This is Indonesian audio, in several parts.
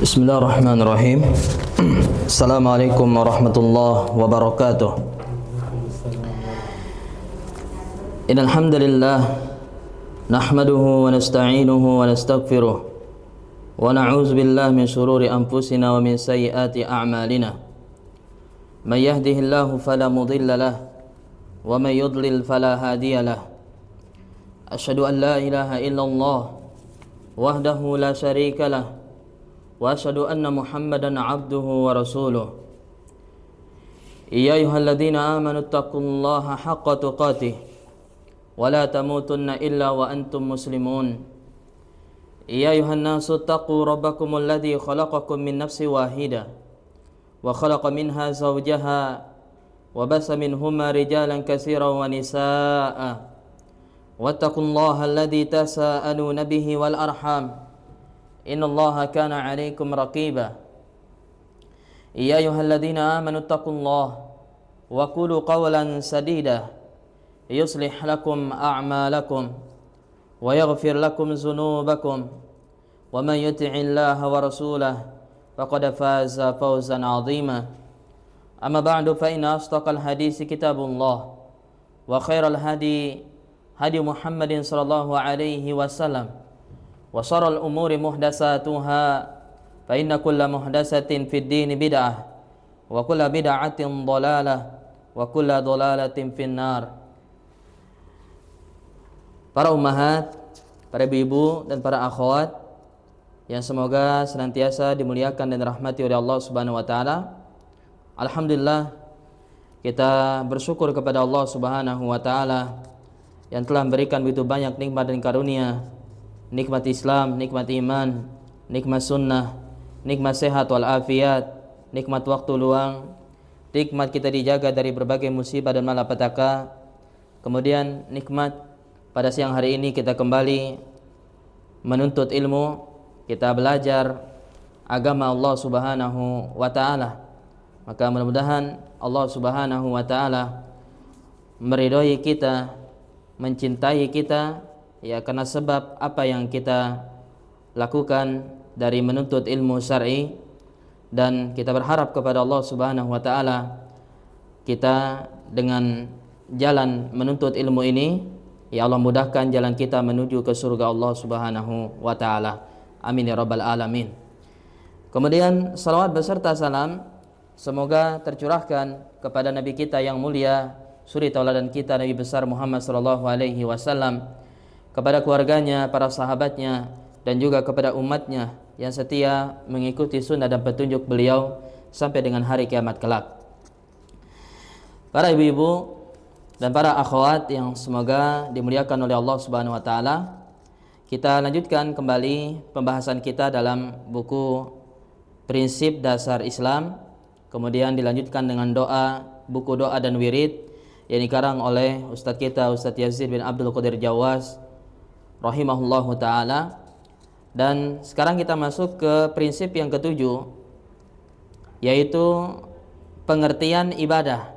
Bismillahirrahmanirrahim. Assalamualaikum warahmatullahi wabarakatuh. Innal hamdalillah nahmaduhu wa nasta'inuhu wa nastaghfiruh wa na'udzu billahi min shururi anfusina wa min sayyiati a'malina. May yahdihillahu fala mudilla lahu wa may yudlil fala hadiya lahu. Asyhadu an la ilaha illallah wahdahu la syarika lahu wa asyhadu anna Muhammadan abduhu wa rasuluh. Ya ayyuhalladzina amanu taqullaha haqqa tuqatih wa la tamutunna illa wa antum muslimun. Ya ayyuhan nasu taqu rabbakumul ladzi khalaqakum min nafsin wahidah wa khalaqa minha zawjaha wa basa minhuma rijalan katsiran wa nisaa'a wattaqullaha alladzi tasaaluna bihi wal arham innallaha kana 'alaikum raqiba. Ya ayyuhalladzina amanu taqullaha wa qulu qawlan sadida yuslih lakum a'malakum wa yaghfir lakum dzunubakum wa man yuti'illaha wa rasulahu faqad faza fawzan 'azima. Amma ba'du fa inna asdaqal hadits kitabullah wa khairal hadi Muhammadin sallallahu alaihi wasallam wa syarrul umuri muhdatsatuha fa inna kulla muhdatsatin fid dini bid'ah wa kulla bid'atin dhalalah wa kulla dhalalatin finnar. Para ummahat, para ibu dan para akhwat yang semoga senantiasa dimuliakan dan dirahmati oleh Allah Subhanahu wa taala. Alhamdulillah, kita bersyukur kepada Allah Subhanahu wa taala yang telah memberikan begitu banyak nikmat dan karunia. Nikmat Islam, nikmat iman, nikmat sunnah, nikmat sehat wal afiat, nikmat waktu luang, nikmat kita dijaga dari berbagai musibah dan malapetaka. Kemudian nikmat pada siang hari ini kita kembali menuntut ilmu, kita belajar agama Allah Subhanahu wa taala. Maka mudah-mudahan Allah Subhanahu wa taala meridhai kita, mencintai kita, ya karena sebab apa yang kita lakukan dari menuntut ilmu syar'i, dan kita berharap kepada Allah Subhanahu wa taala kita dengan jalan menuntut ilmu ini, ya Allah mudahkan jalan kita menuju ke surga Allah Subhanahu wa taala. Amin ya rabbal alamin. Kemudian salawat beserta salam semoga tercurahkan kepada nabi kita yang mulia, suri tauladan kita Nabi besar Muhammad sallallahu alaihi wasallam, kepada keluarganya, para sahabatnya, dan juga kepada umatnya yang setia mengikuti sunnah dan petunjuk beliau sampai dengan hari kiamat kelak. Para ibu-ibu dan para akhwat yang semoga dimuliakan oleh Allah Subhanahu wa taala, kita lanjutkan kembali pembahasan kita dalam buku Prinsip Dasar Islam, kemudian dilanjutkan dengan doa, buku doa dan wirid yang dikarang oleh Ustadz kita, Ustadz Yazid bin Abdul Qadir Jawas rahimahullahu ta'ala. Dan sekarang kita masuk ke prinsip yang ketujuh, yaitu pengertian ibadah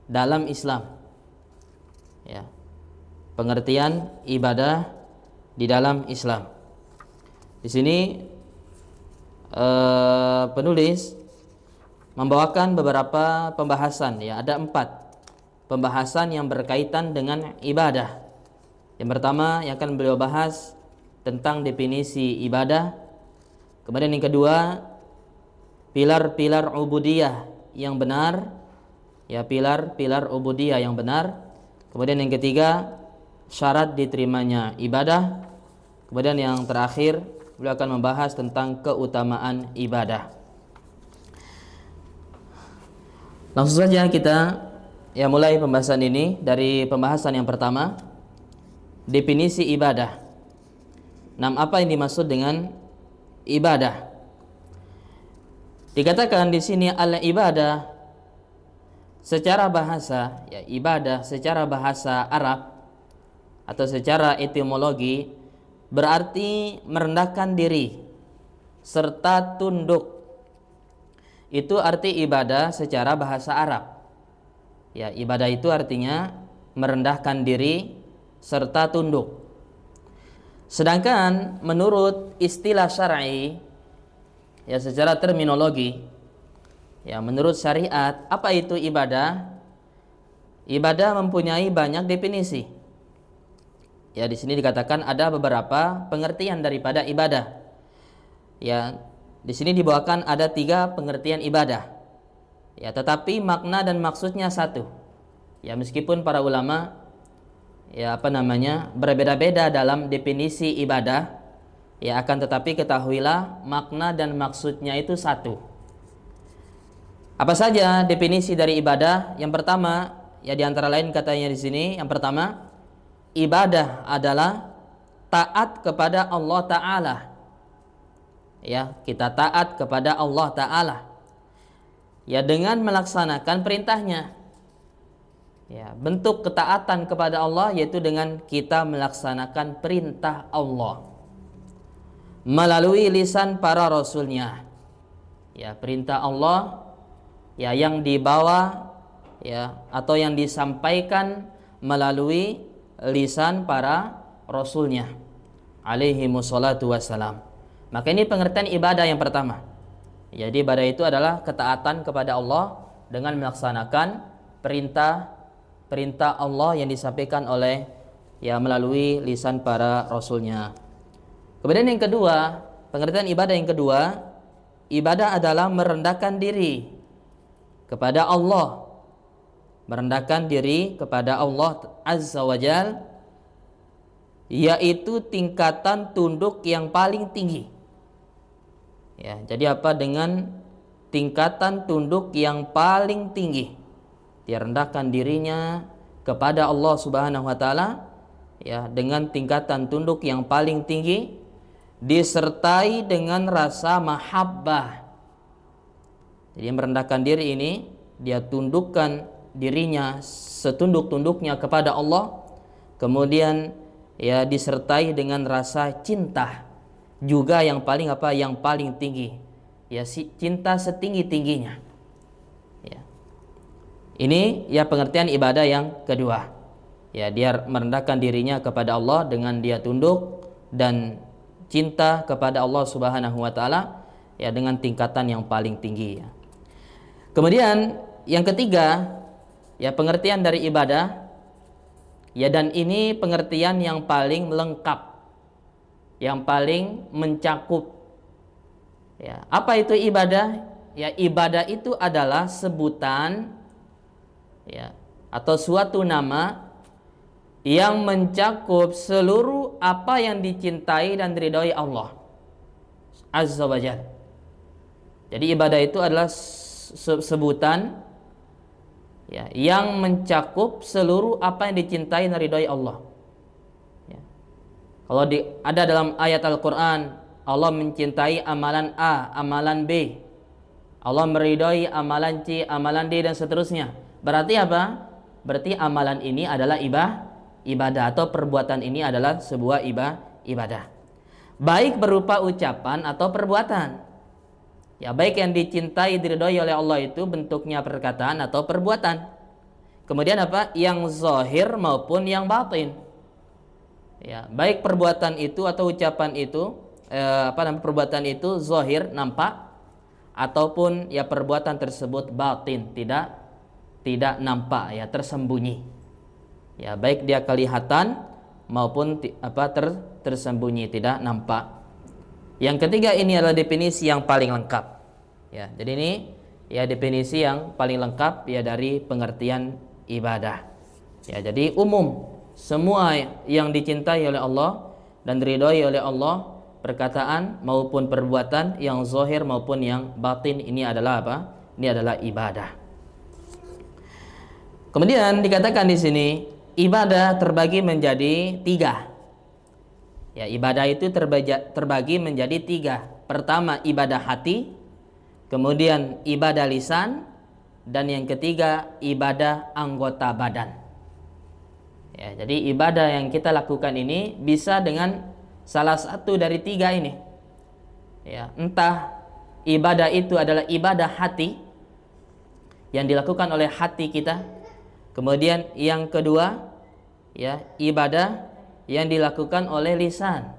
dalam Islam, ya, pengertian ibadah di dalam Islam. Di sini penulis membawakan beberapa pembahasan, ya, ada 4 pembahasan yang berkaitan dengan ibadah. Yang pertama yang akan beliau bahas tentang definisi ibadah. Kemudian yang kedua, pilar-pilar ubudiyah yang benar, ya, pilar-pilar ubudiyah yang benar. Kemudian yang ketiga, syarat diterimanya ibadah. Kemudian yang terakhir, beliau akan membahas tentang keutamaan ibadah. Langsung saja kita mulai pembahasan ini dari pembahasan yang pertama, definisi ibadah. Apa yang dimaksud dengan ibadah? Dikatakan di sini al-ibadah secara bahasa, ya, ibadah secara bahasa Arab atau secara etimologi berarti merendahkan diri serta tunduk. Itu arti ibadah secara bahasa Arab. Ya, ibadah itu artinya merendahkan diri serta tunduk. Sedangkan menurut istilah syar'i, ya secara terminologi, ya menurut syariat, apa itu ibadah? Ibadah mempunyai banyak definisi. Ya di sini dikatakan ada beberapa pengertian daripada ibadah. Ya di sini dibawakan ada 3 pengertian ibadah. Ya tetapi makna dan maksudnya satu. Ya meskipun para ulama ya berbeda-beda dalam definisi ibadah, ya akan tetapi ketahuilah makna dan maksudnya itu satu. Apa saja definisi dari ibadah? Yang pertama, ya di antara lain katanya di sini, yang pertama, ibadah adalah taat kepada Allah Ta'ala. Ya, kita taat kepada Allah Ta'ala, ya dengan melaksanakan perintahnya. Ya, bentuk ketaatan kepada Allah yaitu dengan kita melaksanakan perintah Allah melalui lisan para rasulnya. Ya, perintah Allah ya yang dibawa ya atau yang disampaikan melalui lisan para rasulnya alaihi wassalatu wassalam. Maka ini pengertian ibadah yang pertama. Jadi ibadah itu adalah ketaatan kepada Allah dengan melaksanakan perintah Allah yang disampaikan oleh ya melalui lisan para rasulnya. Kemudian yang kedua, pengertian ibadah yang kedua, ibadah adalah merendahkan diri kepada Allah. Merendahkan diri kepada Allah Azza wa Jal, yaitu tingkatan tunduk yang paling tinggi. Ya, jadi apa dengan tingkatan tunduk yang paling tinggi? Dia rendahkan dirinya kepada Allah Subhanahu wa taala ya dengan tingkatan tunduk yang paling tinggi disertai dengan rasa mahabbah. Jadi merendahkan diri ini dia tundukkan dirinya setunduk-tunduknya kepada Allah, kemudian ya disertai dengan rasa cinta juga yang paling yang paling tinggi. Ya cinta setinggi-tingginya. Ya. Ini ya pengertian ibadah yang kedua. Ya, dia merendahkan dirinya kepada Allah dengan dia tunduk dan cinta kepada Allah Subhanahu wa taala ya dengan tingkatan yang paling tinggi ya. Kemudian yang ketiga ya pengertian dari ibadah ya, dan ini pengertian yang paling lengkap, yang paling mencakup. Ya, apa itu ibadah? Ya, ibadah itu adalah sebutan ya atau suatu nama yang mencakup seluruh apa yang dicintai dan diridhoi Allah Azza wa Jalla. Jadi ibadah itu adalah sebutan ya yang mencakup seluruh apa yang dicintai dan diridhoi Allah. Ya. Kalau ada dalam ayat Al-Qur'an, Allah mencintai amalan A, amalan B. Allah meridhoi amalan C, amalan D dan seterusnya. Berarti apa? Berarti amalan ini adalah ibadah atau perbuatan ini adalah sebuah ibadah. Baik berupa ucapan atau perbuatan. Ya, baik yang dicintai diridhoi oleh Allah itu bentuknya perkataan atau perbuatan. Kemudian apa? Yang zahir maupun yang batin. Ya, baik perbuatan itu atau ucapan itu perbuatan itu zahir nampak ataupun ya perbuatan tersebut batin tidak nampak ya tersembunyi. Ya, baik dia kelihatan maupun tersembunyi tidak nampak. Yang ketiga ini adalah definisi yang paling lengkap. Ya, jadi ini ya definisi yang paling lengkap ya dari pengertian ibadah. Ya, jadi umum semua yang dicintai oleh Allah dan diridhoi oleh Allah, perkataan maupun perbuatan yang zahir maupun yang batin ini adalah apa? Ini adalah ibadah. Kemudian dikatakan di sini ibadah terbagi menjadi 3. Ya, ibadah itu terbagi menjadi 3. Pertama ibadah hati, kemudian ibadah lisan, dan yang ketiga ibadah anggota badan. Ya, jadi ibadah yang kita lakukan ini bisa dengan salah satu dari 3 ini. Ya, entah ibadah itu adalah ibadah hati yang dilakukan oleh hati kita. Kemudian yang kedua ya ibadah yang dilakukan oleh lisan,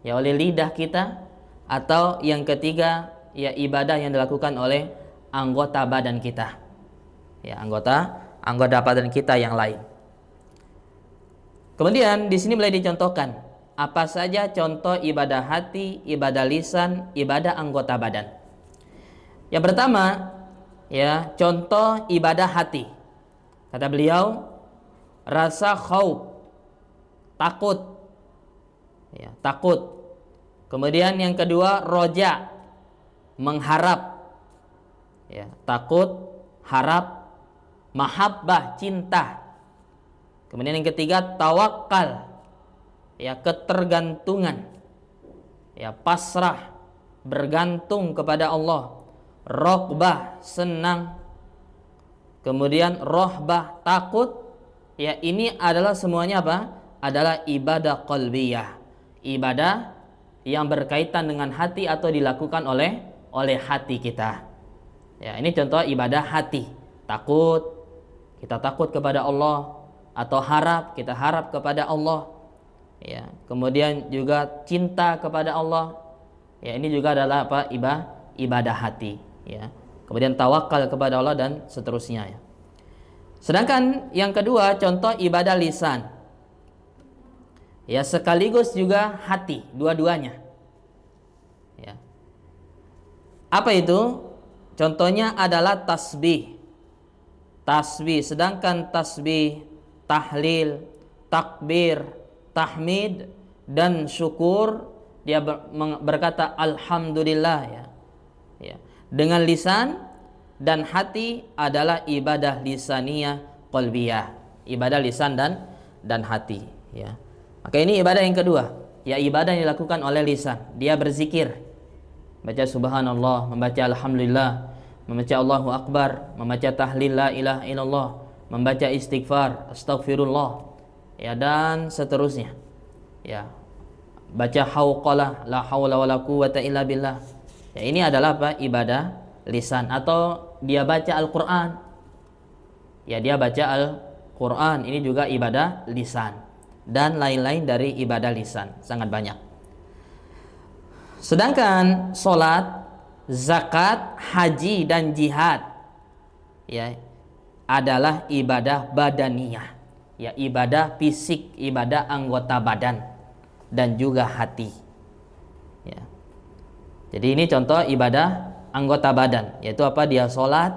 ya oleh lidah kita, atau yang ketiga ya ibadah yang dilakukan oleh anggota badan kita. Ya, anggota badan kita yang lain. Kemudian di sini mulai dicontohkan apa saja contoh ibadah hati, ibadah lisan, ibadah anggota badan. Yang pertama, ya, contoh ibadah hati. Kata beliau, rasa khauf, takut. Ya, takut. Kemudian yang kedua, roja, mengharap. Ya, takut, harap, mahabbah, cinta. Kemudian yang ketiga, tawakal, ya, ketergantungan, ya, pasrah, bergantung kepada Allah. Rokbah, senang. Kemudian rohbah, takut. Ya, ini adalah semuanya apa? Adalah ibadah qalbiyah, ibadah yang berkaitan dengan hati atau dilakukan oleh hati kita. Ya, ini contoh ibadah hati. Takut, kita takut kepada Allah, atau harap, kita harap kepada Allah. Ya, kemudian juga cinta kepada Allah. Ya, ini juga adalah apa? Ibadah hati. Ya. Kemudian tawakal kepada Allah dan seterusnya. Ya. Sedangkan yang kedua, contoh ibadah lisan. Ya, sekaligus juga hati, dua-duanya. Ya. Apa itu? Contohnya adalah tasbih. Tasbih, sedangkan tasbih, tahlil, takbir, tahmid dan syukur, dia berkata alhamdulillah, ya. Ya. Dengan lisan dan hati adalah ibadah lisaniyah qalbiyah, ibadah lisan dan hati, ya. Maka ini ibadah yang kedua, ya, ibadah yang dilakukan oleh lisan. Dia berzikir, baca subhanallah, membaca alhamdulillah, membaca Allahu akbar, membaca tahlil la ilaha illallah, membaca istighfar, astaghfirullah, ya, dan seterusnya. Ya, baca hauqalah, la haula wala quwwata illa billah. Ya, ini adalah apa? Ibadah lisan. Atau dia baca Al-Qur'an. Ya, dia baca Al-Qur'an, ini juga ibadah lisan. Dan lain-lain dari ibadah lisan, sangat banyak. Sedangkan salat, zakat, haji dan jihad, ya, adalah ibadah badaniyah, ya, ibadah fisik, ibadah anggota badan dan juga hati. Ya. Jadi ini contoh ibadah anggota badan, yaitu apa? Dia sholat,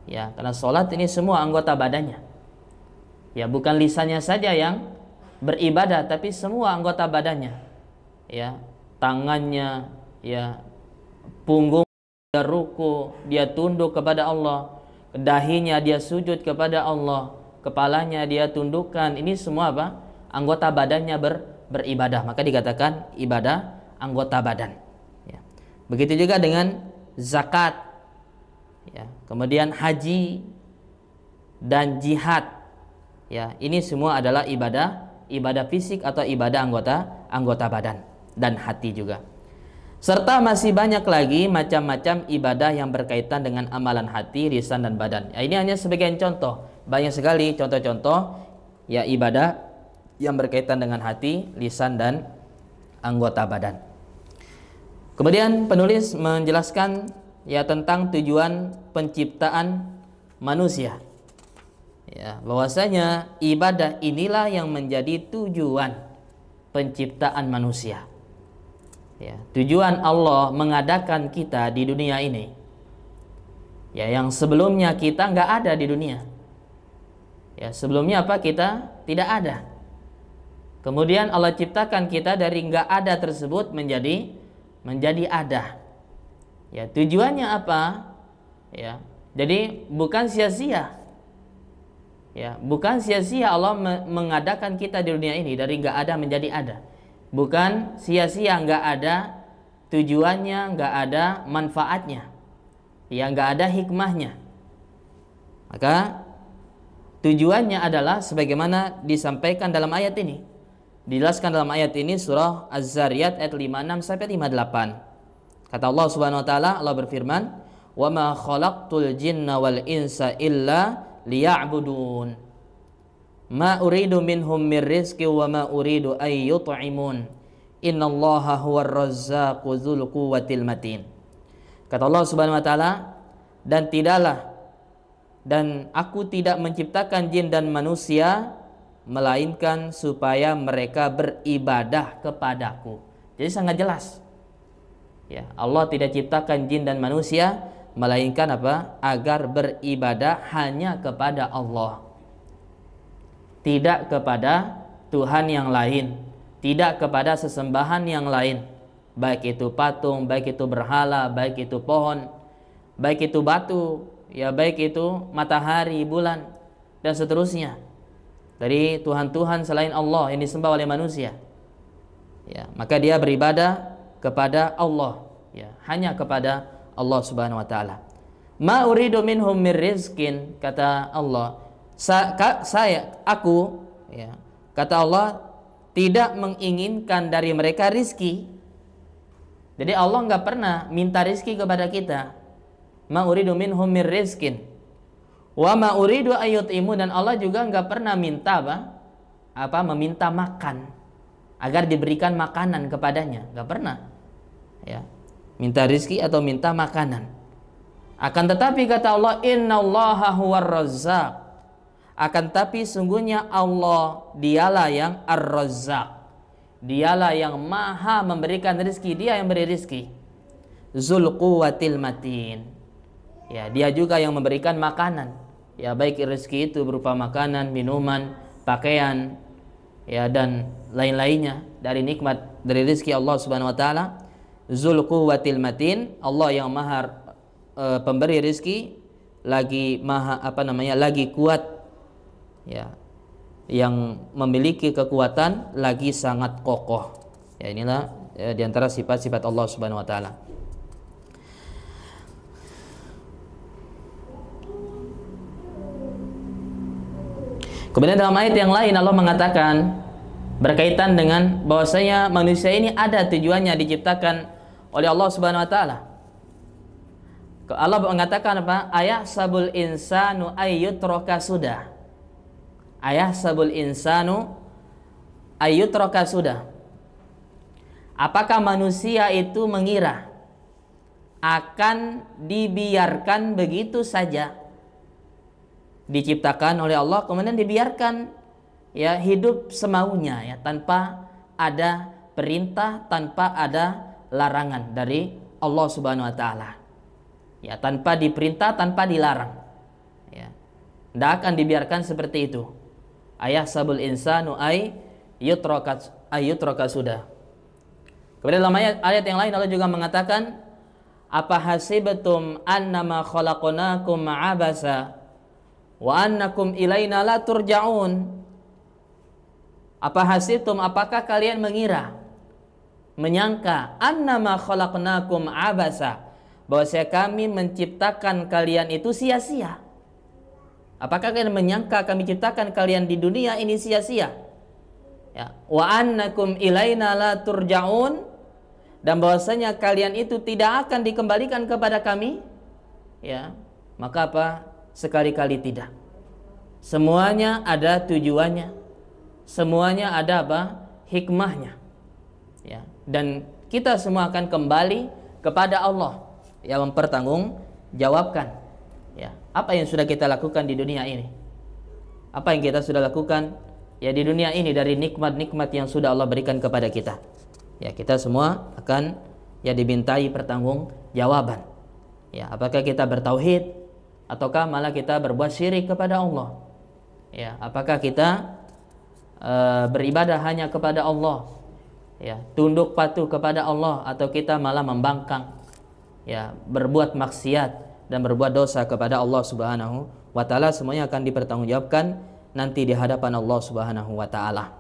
ya, karena sholat ini semua anggota badannya. Ya, bukan lisannya saja yang beribadah, tapi semua anggota badannya. Ya, tangannya, ya, punggung, dia ruku, dia tunduk kepada Allah. Dahinya dia sujud kepada Allah, kepalanya dia tundukkan. Ini semua apa? Anggota badannya beribadah. Maka dikatakan ibadah anggota badan. Ya. Begitu juga dengan zakat, ya, kemudian haji dan jihad. Ya, ini semua adalah ibadah fisik atau ibadah anggota badan dan hati juga. Serta masih banyak lagi macam-macam ibadah yang berkaitan dengan amalan hati, lisan dan badan. Ya, ini hanya sebagian contoh. Banyak sekali contoh-contoh, ya, ibadah yang berkaitan dengan hati, lisan dan anggota badan. Kemudian penulis menjelaskan, ya, tentang tujuan penciptaan manusia. Ya, bahwasanya ibadah inilah yang menjadi tujuan penciptaan manusia. Ya, tujuan Allah mengadakan kita di dunia ini, ya, yang sebelumnya kita nggak ada di dunia. Ya, sebelumnya apa? Kita tidak ada. Kemudian Allah ciptakan kita dari nggak ada tersebut menjadi ada. Ya, tujuannya apa? Ya, jadi bukan sia-sia. Ya, bukan sia-sia Allah mengadakan kita di dunia ini dari nggak ada menjadi ada. Bukan sia-sia, nggak ada tujuannya, nggak ada manfaatnya, ya, nggak ada hikmahnya. Maka tujuannya adalah sebagaimana disampaikan dalam ayat ini, dijelaskan dalam ayat ini, surah Az-Zariyat ayat 56 sampai 58. Kata Allah Subhanahu wa taala, Allah berfirman, "Wa ma khalaqtul jinna wal insa illa liya'budun. Ma uridu minhum mir rizqi wa ma uridu ay yut'imun. Innallaha huwar razzaqu dzul quwwatil matin." Kata Allah Subhanahu wa taala, dan aku tidak menciptakan jin dan manusia melainkan supaya mereka beribadah kepadaku. Jadi sangat jelas. Ya, Allah tidak ciptakan jin dan manusia melainkan apa? Agar beribadah hanya kepada Allah. Tidak kepada Tuhan yang lain, tidak kepada sesembahan yang lain. Baik itu patung, baik itu berhala, baik itu pohon, baik itu batu, ya baik itu matahari, bulan, dan seterusnya. Dari Tuhan-Tuhan selain Allah yang disembah oleh manusia. Ya, maka dia beribadah kepada Allah, ya, hanya kepada Allah Subhanahu wa taala. Ma uridu minhum mir rizqin, kata Allah. Aku, ya, kata Allah, tidak menginginkan dari mereka rizki. Jadi Allah nggak pernah minta rizki kepada kita. Ma uridu minhum mir rizqin wa ma uridu ayyutimu, dan Allah juga nggak pernah minta meminta makan agar diberikan makanan kepadanya, nggak pernah. Ya, minta rizki atau minta makanan. Akan tetapi kata Allah, innallaha huwar razzaq. Akan tetapi sungguhnya Allah dialah yang ar-razzaq. Dialah yang maha memberikan rezeki, dia yang beri rezeki. Zul quwwatil matin. Ya, dia juga yang memberikan makanan. Ya, baik rezeki itu berupa makanan, minuman, pakaian, ya, dan lain-lainnya dari nikmat dari rezeki Allah Subhanahu wa taala. Zul quwwatil matin, Allah yang maha pemberi rezeki, lagi maha lagi kuat, ya, yang memiliki kekuatan, lagi sangat kokoh. Ya, inilah diantara sifat-sifat Allah Subhanahu wa taala. Kemudian dalam ayat yang lain Allah mengatakan berkaitan dengan bahwasanya manusia ini ada tujuannya diciptakan oleh Allah Subhanahu wa taala. Allah mengatakan apa? Ayahsabul insanu ayyutraka sudah. Ayahsabul insanu ayyutraka sudah. Apakah manusia itu mengira akan dibiarkan begitu saja? Diciptakan oleh Allah kemudian dibiarkan, ya, hidup semaunya, ya, tanpa ada perintah, tanpa ada larangan dari Allah Subhanahu wa taala. Ya, tanpa diperintah, tanpa dilarang. Ya. Tidak akan dibiarkan seperti itu. Ayahsabul insanu ayyutraka sudah. Kemudian dalam ayat yang lain Allah juga mengatakan, apa hasibtum annama khalaqnakum abasa wa annakum ilaina la turja'un. Apa hasibtum, apakah kalian menyangka annama khalaqnakum abasa, bahwa kami menciptakan kalian itu sia-sia. Apakah kalian menyangka kami ciptakan kalian di dunia ini sia-sia? Ya, wa annakum ilaina la turja'un, dan bahwasanya kalian itu tidak akan dikembalikan kepada kami. Ya, maka apa? Sekali-kali tidak. Semuanya ada tujuannya. Semuanya ada apa? Hikmahnya. Ya, dan kita semua akan kembali kepada Allah yang mempertanggungjawabkan, ya, apa yang sudah kita lakukan di dunia ini. Apa yang kita sudah lakukan, ya, di dunia ini dari nikmat-nikmat yang sudah Allah berikan kepada kita. Ya, kita semua akan, ya, dimintai pertanggungjawaban. Ya, apakah kita bertauhid ataukah malah kita berbuat syirik kepada Allah? Ya, apakah kita beribadah hanya kepada Allah, ya, tunduk patuh kepada Allah, atau kita malah membangkang, ya, berbuat maksiat dan berbuat dosa kepada Allah Subhanahu wa taala? Semuanya akan dipertanggungjawabkan nanti di hadapan Allah Subhanahu wa taala.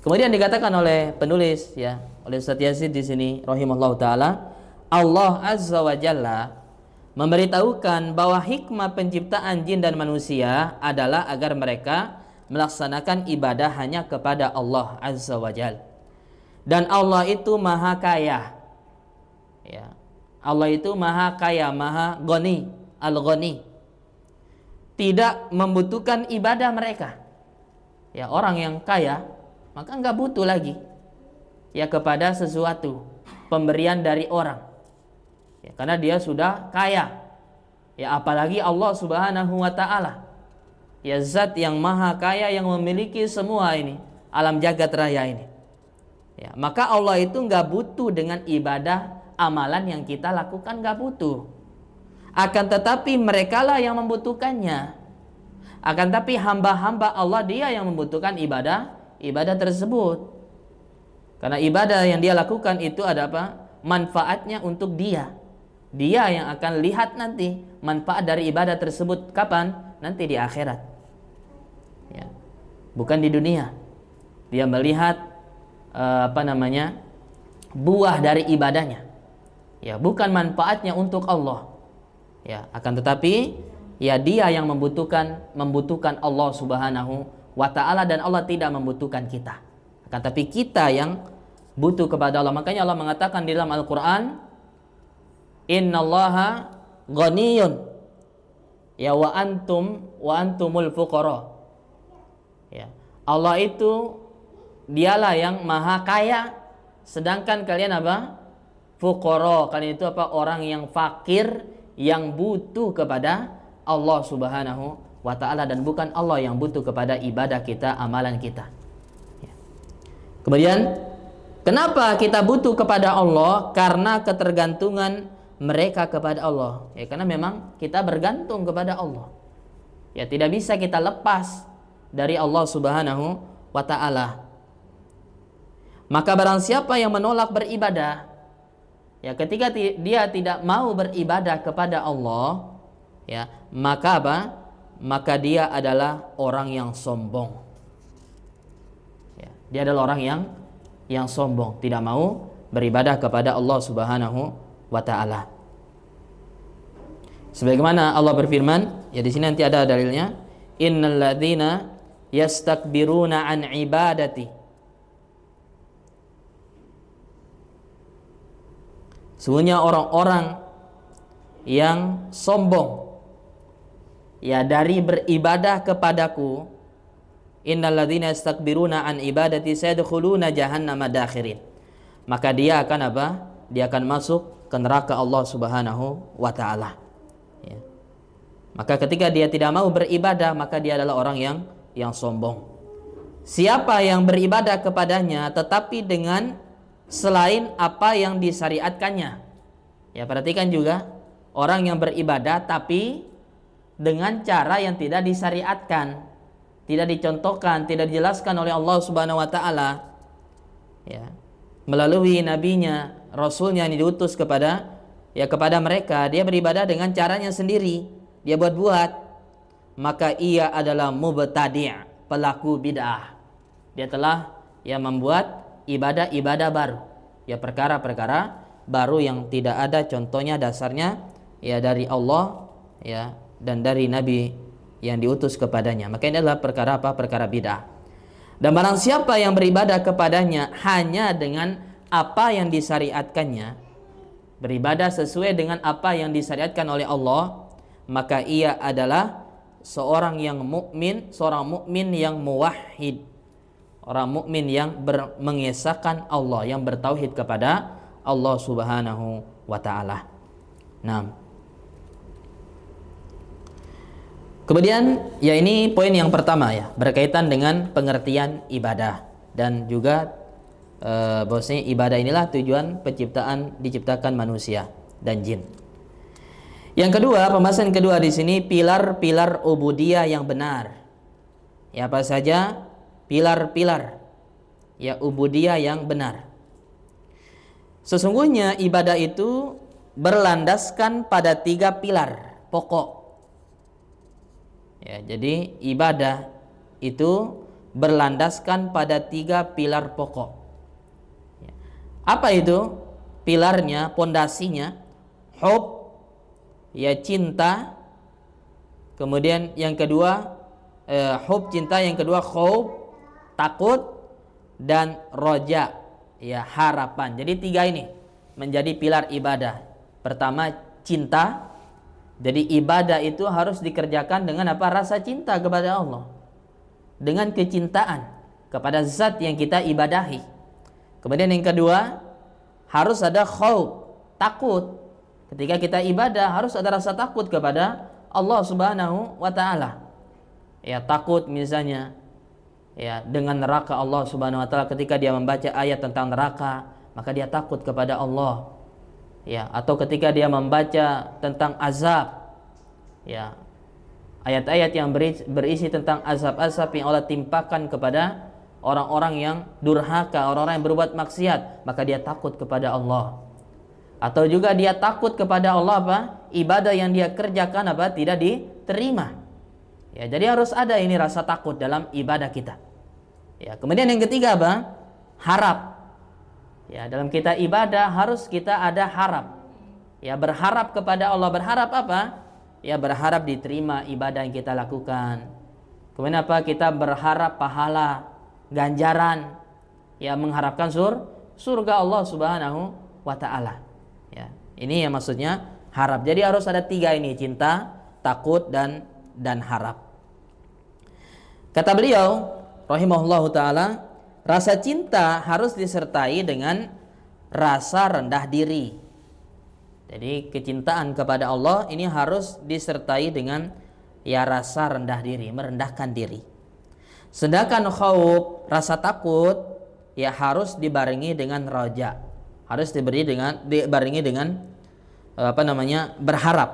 Kemudian dikatakan oleh penulis, ya, oleh Ustaz Yazid di sini rahimahullah taala, Allah Azza wa Jalla memberitahukan bahwa hikmah penciptaan jin dan manusia adalah agar mereka melaksanakan ibadah hanya kepada Allah Azza wa Jalla. Dan Allah itu maha kaya, ya, Allah itu maha kaya, maha ghani, al-ghani, tidak membutuhkan ibadah mereka. Ya, orang yang kaya maka enggak butuh lagi, ya, kepada sesuatu pemberian dari orang. Ya, karena dia sudah kaya. Ya, apalagi Allah Subhanahu wa taala. Ya, zat yang maha kaya yang memiliki semua ini, alam jagat raya ini. Ya, maka Allah itu nggak butuh dengan ibadah amalan yang kita lakukan, nggak butuh. Akan tetapi merekalah yang membutuhkannya. Akan tetapi hamba-hamba Allah dia yang membutuhkan ibadah tersebut. Karena ibadah yang dia lakukan itu ada apa? Manfaatnya untuk dia. Dia yang akan lihat nanti manfaat dari ibadah tersebut kapan? Nanti di akhirat. Ya. Bukan di dunia. Dia melihat buah dari ibadahnya. Ya, bukan manfaatnya untuk Allah. Ya, akan tetapi ya dia yang membutuhkan Allah Subhanahu wa taala, dan Allah tidak membutuhkan kita. Akan tetapi kita yang butuh kepada Allah. Makanya Allah mengatakan di dalam Al-Qur'an, innallaha ghaniyun ya wa antumul fuqara. Ya, Allah itu dialah yang maha kaya, sedangkan kalian apa? Fuqara. Kalian itu apa? Orang yang fakir, yang butuh kepada Allah Subhanahu wa ta'ala, dan bukan Allah yang butuh kepada ibadah kita, amalan kita. Ya. Kemudian kenapa kita butuh kepada Allah? Karena ketergantungan mereka kepada Allah. Ya, karena memang kita bergantung kepada Allah. Ya, tidak bisa kita lepas dari Allah Subhanahu wa ta'ala. Maka barang siapa yang menolak beribadah, ya, ketika dia tidak mau beribadah kepada Allah, ya, maka apa? Maka dia adalah orang yang sombong. Ya, dia adalah orang yang sombong, tidak mau beribadah kepada Allah Subhanahu wa ta'ala. Sebagaimana Allah berfirman, ya di sini nanti ada dalilnya, innal ladzina yastakbiruna an ibadati. Sesungguhnya orang-orang yang sombong ya dari beribadah kepadaku, innal ladzina yastakbiruna an ibadati sayadkhuluna jahannama dakhirin. Maka dia akan apa? Dia akan masuk ke neraka Allah Subhanahu wa ta'ala. Ya. Maka ketika dia tidak mau beribadah, maka dia adalah orang yang sombong. Siapa yang beribadah kepadanya tetapi dengan selain apa yang disyariatkannya. Ya, perhatikan juga, orang yang beribadah tapi dengan cara yang tidak disyariatkan, tidak dicontohkan, tidak dijelaskan oleh Allah Subhanahu wa ta'ala. Ya, melalui nabinya, rasulnya yang diutus kepada mereka, dia beribadah dengan caranya sendiri, dia buat-buat, maka ia adalah mubtadi', pelaku bid'ah. Dia telah membuat ibadah-ibadah baru, ya, perkara-perkara baru yang tidak ada contohnya, dasarnya ya dari Allah, ya, dan dari nabi yang diutus kepadanya. Maka ini adalah perkara apa? Perkara bid'ah. Dan barang siapa yang beribadah kepadanya hanya dengan apa yang disyariatkannya, beribadah sesuai dengan apa yang disyariatkan oleh Allah, maka ia adalah seorang mukmin yang muwahhid, orang mukmin yang mengesahkan Allah, yang bertauhid kepada Allah Subhanahu wa ta'ala. Nah, kemudian ya ini poin yang pertama, ya, berkaitan dengan pengertian ibadah, dan juga bahwasanya ibadah inilah tujuan diciptakan manusia dan jin. Yang kedua, pembahasan kedua di sini, pilar-pilar ubudiyah yang benar. Ya, apa saja pilar-pilar ya ubudiyah yang benar? Sesungguhnya ibadah itu berlandaskan pada 3 pilar pokok. Ya, jadi ibadah itu berlandaskan pada 3 pilar pokok. Ya. Apa itu pilarnya, pondasinya? Hub, ya, cinta. Kemudian yang kedua hub, cinta. Yang kedua khauf, takut. Dan roja, ya, harapan. Jadi 3 ini menjadi pilar ibadah. Pertama, cinta. Jadi ibadah itu harus dikerjakan dengan apa? Rasa cinta kepada Allah, dengan kecintaan kepada zat yang kita ibadahi. Kemudian yang kedua, harus ada khauf, takut. Ketika kita ibadah harus ada rasa takut kepada Allah Subhanahu wa taala. Ya, takut misalnya ya dengan neraka Allah Subhanahu wa taala, ketika dia membaca ayat tentang neraka, maka dia takut kepada Allah. Ya, atau ketika dia membaca tentang azab, ya, ayat-ayat yang berisi tentang azab-azab yang Allah timpakan kepada orang-orang yang durhaka, orang-orang yang berbuat maksiat, maka dia takut kepada Allah. Atau juga dia takut kepada Allah apa? Ibadah yang dia kerjakan apa? Tidak diterima. Ya, jadi harus ada ini rasa takut dalam ibadah kita. Ya, kemudian yang ketiga apa? Harap. Ya, dalam kita ibadah harus kita ada harap. Ya, berharap kepada Allah. Berharap apa? Ya, berharap diterima ibadah yang kita lakukan. Kemudian apa? Kita berharap pahala, ganjaran. Ya, mengharapkan surga Allah Subhanahu wa taala. Ya, ini yang maksudnya harap. Jadi harus ada tiga ini, cinta, takut dan harap. Kata beliau rahimahullahu taala, rasa cinta harus disertai dengan rasa rendah diri. Jadi kecintaan kepada Allah ini harus disertai dengan ya rasa rendah diri, merendahkan diri. Sedangkan khauf, rasa takut, ya harus dibarengi dengan raja. Harus dibarengi dengan berharap.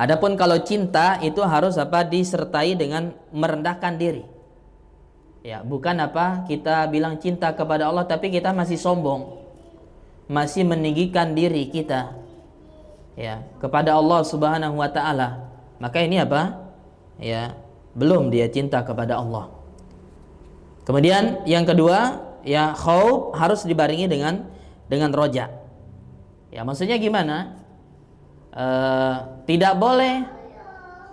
Adapun kalau cinta itu harus disertai dengan merendahkan diri. Ya, bukan kita bilang cinta kepada Allah tapi kita masih sombong, masih meninggikan diri kita ya kepada Allah Subhanahu wa taala. Maka ini ya, belum dia cinta kepada Allah. Kemudian yang kedua, ya khauf harus dibarengi dengan roja. Ya, maksudnya gimana? Tidak boleh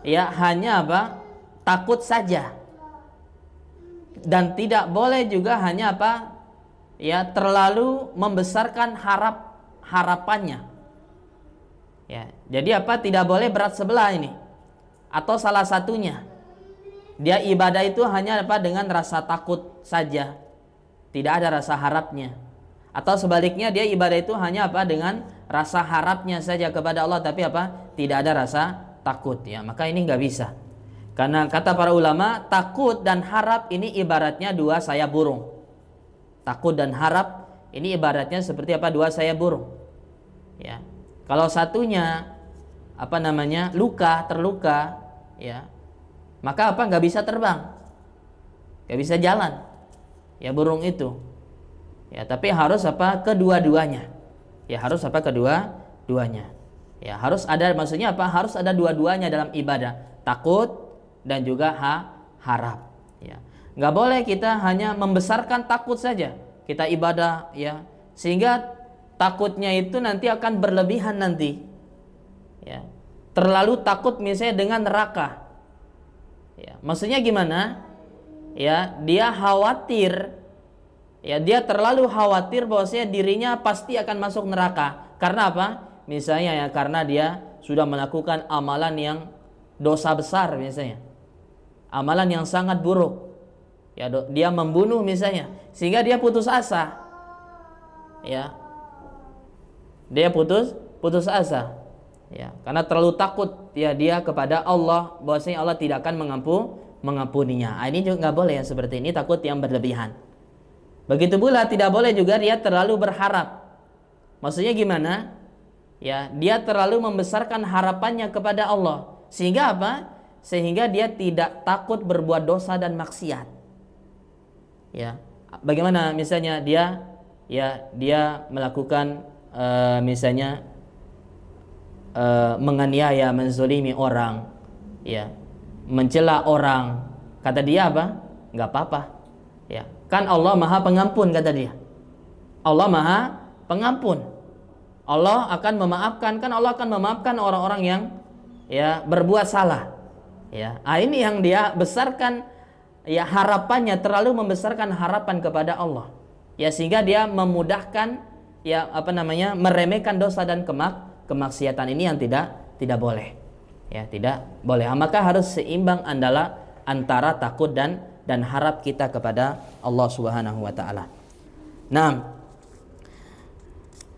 ya hanya takut saja, dan tidak boleh juga hanya ya terlalu membesarkan harapannya. Ya, jadi tidak boleh berat sebelah ini, atau salah satunya dia ibadah itu hanya dengan rasa takut saja, tidak ada rasa harapnya. Atau sebaliknya dia ibadah itu hanya dengan rasa harapnya saja kepada Allah, tapi tidak ada rasa takut. Ya, maka ini nggak bisa. Karena kata para ulama, takut dan harap ini ibaratnya dua sayap burung. Takut dan harap ini ibaratnya seperti dua sayap burung. Ya, kalau satunya terluka, ya, maka nggak bisa terbang, nggak bisa jalan. Ya, burung itu. Ya, tapi harus kedua-duanya. Ya, harus kedua-duanya. Ya, harus ada, maksudnya harus ada dua-duanya dalam ibadah, takut dan juga harap. Ya, nggak boleh kita hanya membesarkan takut saja kita ibadah, ya, sehingga takutnya itu nanti akan berlebihan nanti. Ya, terlalu takut misalnya dengan neraka. Ya, maksudnya gimana? Ya, dia khawatir. Ya, dia terlalu khawatir bahwasanya dirinya pasti akan masuk neraka. Karena apa? Misalnya ya karena dia sudah melakukan amalan yang dosa besar misalnya. Amalan yang sangat buruk. Ya, dia membunuh misalnya, sehingga dia putus asa. Ya. Dia putus asa. Ya, karena terlalu takut ya dia kepada Allah, bahwasanya Allah tidak akan mengampuninya. Ini juga nggak boleh yang seperti ini, takut yang berlebihan. Begitu pula tidak boleh juga dia terlalu berharap. Maksudnya gimana? Ya, dia terlalu membesarkan harapannya kepada Allah, sehingga sehingga dia tidak takut berbuat dosa dan maksiat. Ya, bagaimana misalnya dia melakukan misalnya menganiaya, menzolimi orang, ya, mencela orang. Kata dia nggak apa-apa. Ya, kan Allah Maha Pengampun, kata dia. Allah Maha Pengampun. Allah akan memaafkan, kan Allah akan memaafkan orang-orang yang ya berbuat salah. Ya, ini yang dia besarkan ya harapannya, terlalu membesarkan harapan kepada Allah. Ya, sehingga dia memudahkan ya meremehkan dosa dan kemaksiatan ini yang tidak boleh. Ya, tidak boleh. Maka harus seimbang antara takut dan harap kita kepada Allah Subhanahu wa taala. Nah,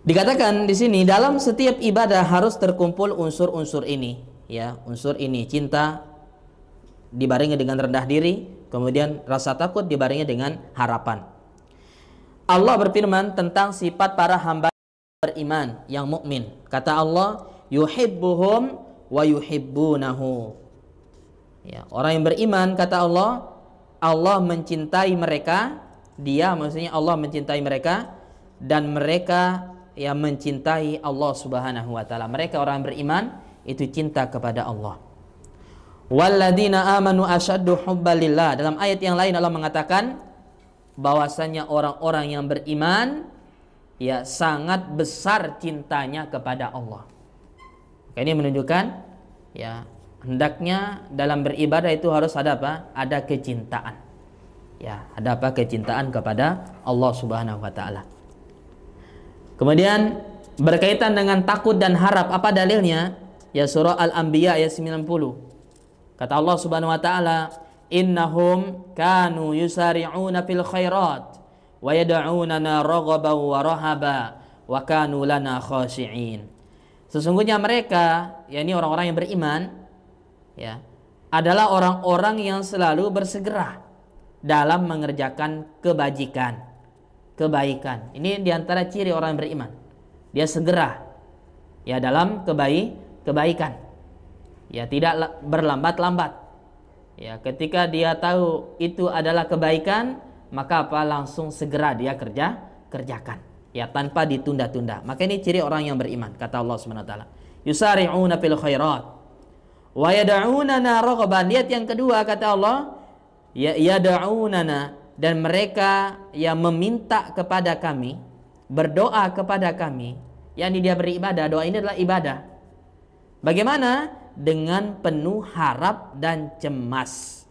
Dikatakan di sini dalam setiap ibadah harus terkumpul unsur-unsur ini, ya, unsur ini cinta dibarengi dengan rendah diri, kemudian rasa takut dibarengi dengan harapan. Allah berfirman tentang sifat para hamba beriman yang mukmin. Kata Allah, yuhibbuhum wa yuhibbunahu. Ya, orang yang beriman kata Allah, Allah mencintai mereka, dia maksudnya Allah mencintai mereka dan mereka yang mencintai Allah Subhanahu wa taala. Mereka orang beriman itu cinta kepada Allah. Walladzina amanu asyaddu hubbalillah. Dalam ayat yang lain Allah mengatakan bahwasanya orang-orang yang beriman ya sangat besar cintanya kepada Allah. Ini menunjukkan ya hendaknya dalam beribadah itu harus ada apa? Ada kecintaan. Ya, ada apa? Kecintaan kepada Allah Subhanahu wa taala. Kemudian berkaitan dengan takut dan harap, apa dalilnya? Ya surah Al-Anbiya ayat 90. Kata Allah Subhanahu wa taala, "Innahum kanu yusari'una fil khairat wa yad'unana raghaban wa rahaba wa kanu lana khashi'in." Sesungguhnya mereka, yakni orang-orang yang beriman, ya, adalah orang-orang yang selalu bersegera dalam mengerjakan kebaikan. Ini diantara ciri orang yang beriman. Dia segera ya dalam kebaikan. Ya, tidak berlambat-lambat. Ya, ketika dia tahu itu adalah kebaikan, maka apa? Langsung segera dia kerjakan. Ya, tanpa ditunda-tunda. Maka ini ciri orang yang beriman, kata Allah Subhanahu wa taala. Yusari'una fil khairat wa yad'unana raghaban. Lihat yang kedua kata Allah, ya yad'unana, dan mereka yang meminta kepada kami, berdoa kepada kami, yakni dia beribadah. Doa ini adalah ibadah. Bagaimana? Dengan penuh harap dan cemas,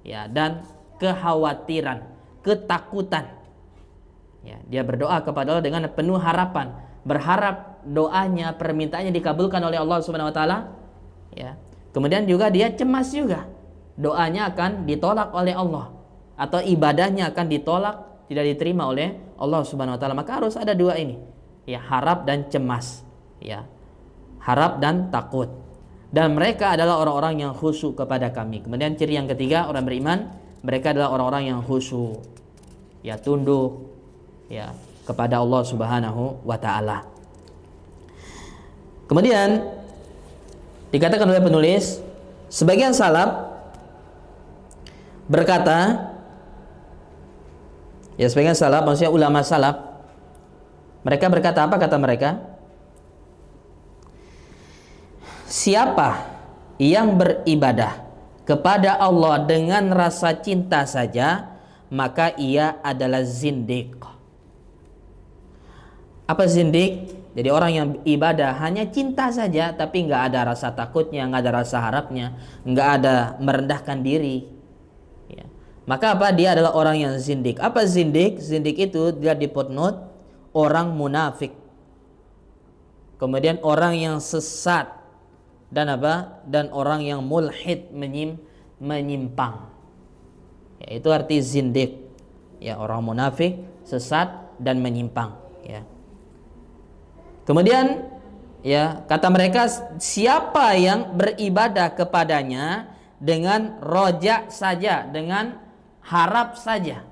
ya, dan kekhawatiran, ketakutan. Ya, dia berdoa kepada Allah dengan penuh harapan, berharap doanya, permintaannya dikabulkan oleh Allah Subhanahu wa taala. Ya. Kemudian juga dia cemas juga, doanya akan ditolak oleh Allah atau ibadahnya akan ditolak, tidak diterima oleh Allah Subhanahu wa taala. Maka harus ada dua ini. Ya, harap dan cemas. Ya. Harap dan takut. Dan mereka adalah orang-orang yang khusyuk kepada kami. Kemudian ciri yang ketiga orang beriman, mereka adalah orang-orang yang khusyuk. Ya, tunduk ya kepada Allah Subhanahu wa taala. Kemudian dikatakan oleh penulis, sebagian salaf berkata, ya sebagian salaf, maksudnya ulama salaf, mereka berkata, apa kata mereka? Siapa yang beribadah kepada Allah dengan rasa cinta saja, maka ia adalah zindiq. Apa zindiq? Jadi orang yang ibadah hanya cinta saja, tapi nggak ada rasa takutnya, nggak ada rasa harapnya, nggak ada merendahkan diri. Ya. Maka apa? Dia adalah orang yang zindiq. Apa zindiq? Zindiq itu dia di footnote orang munafik. Kemudian orang yang sesat dan apa? Dan orang yang mulhid, menyimpang. Ya, itu arti zindiq. Ya, orang munafik, sesat dan menyimpang. Ya. Kemudian ya kata mereka, siapa yang beribadah kepadanya dengan roja saja, dengan harap saja,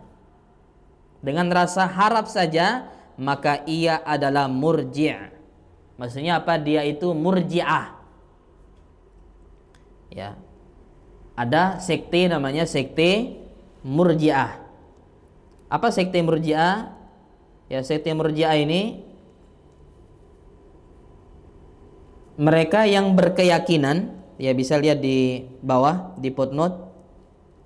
dengan rasa harap saja, maka ia adalah murji'. Maksudnya apa? Dia itu murji'ah. Ya. Ada sekte namanya sekte murji'ah. Apa sekte murji'ah? Ya, sekte murji'ah ini mereka yang berkeyakinan, ya bisa lihat di bawah di footnote,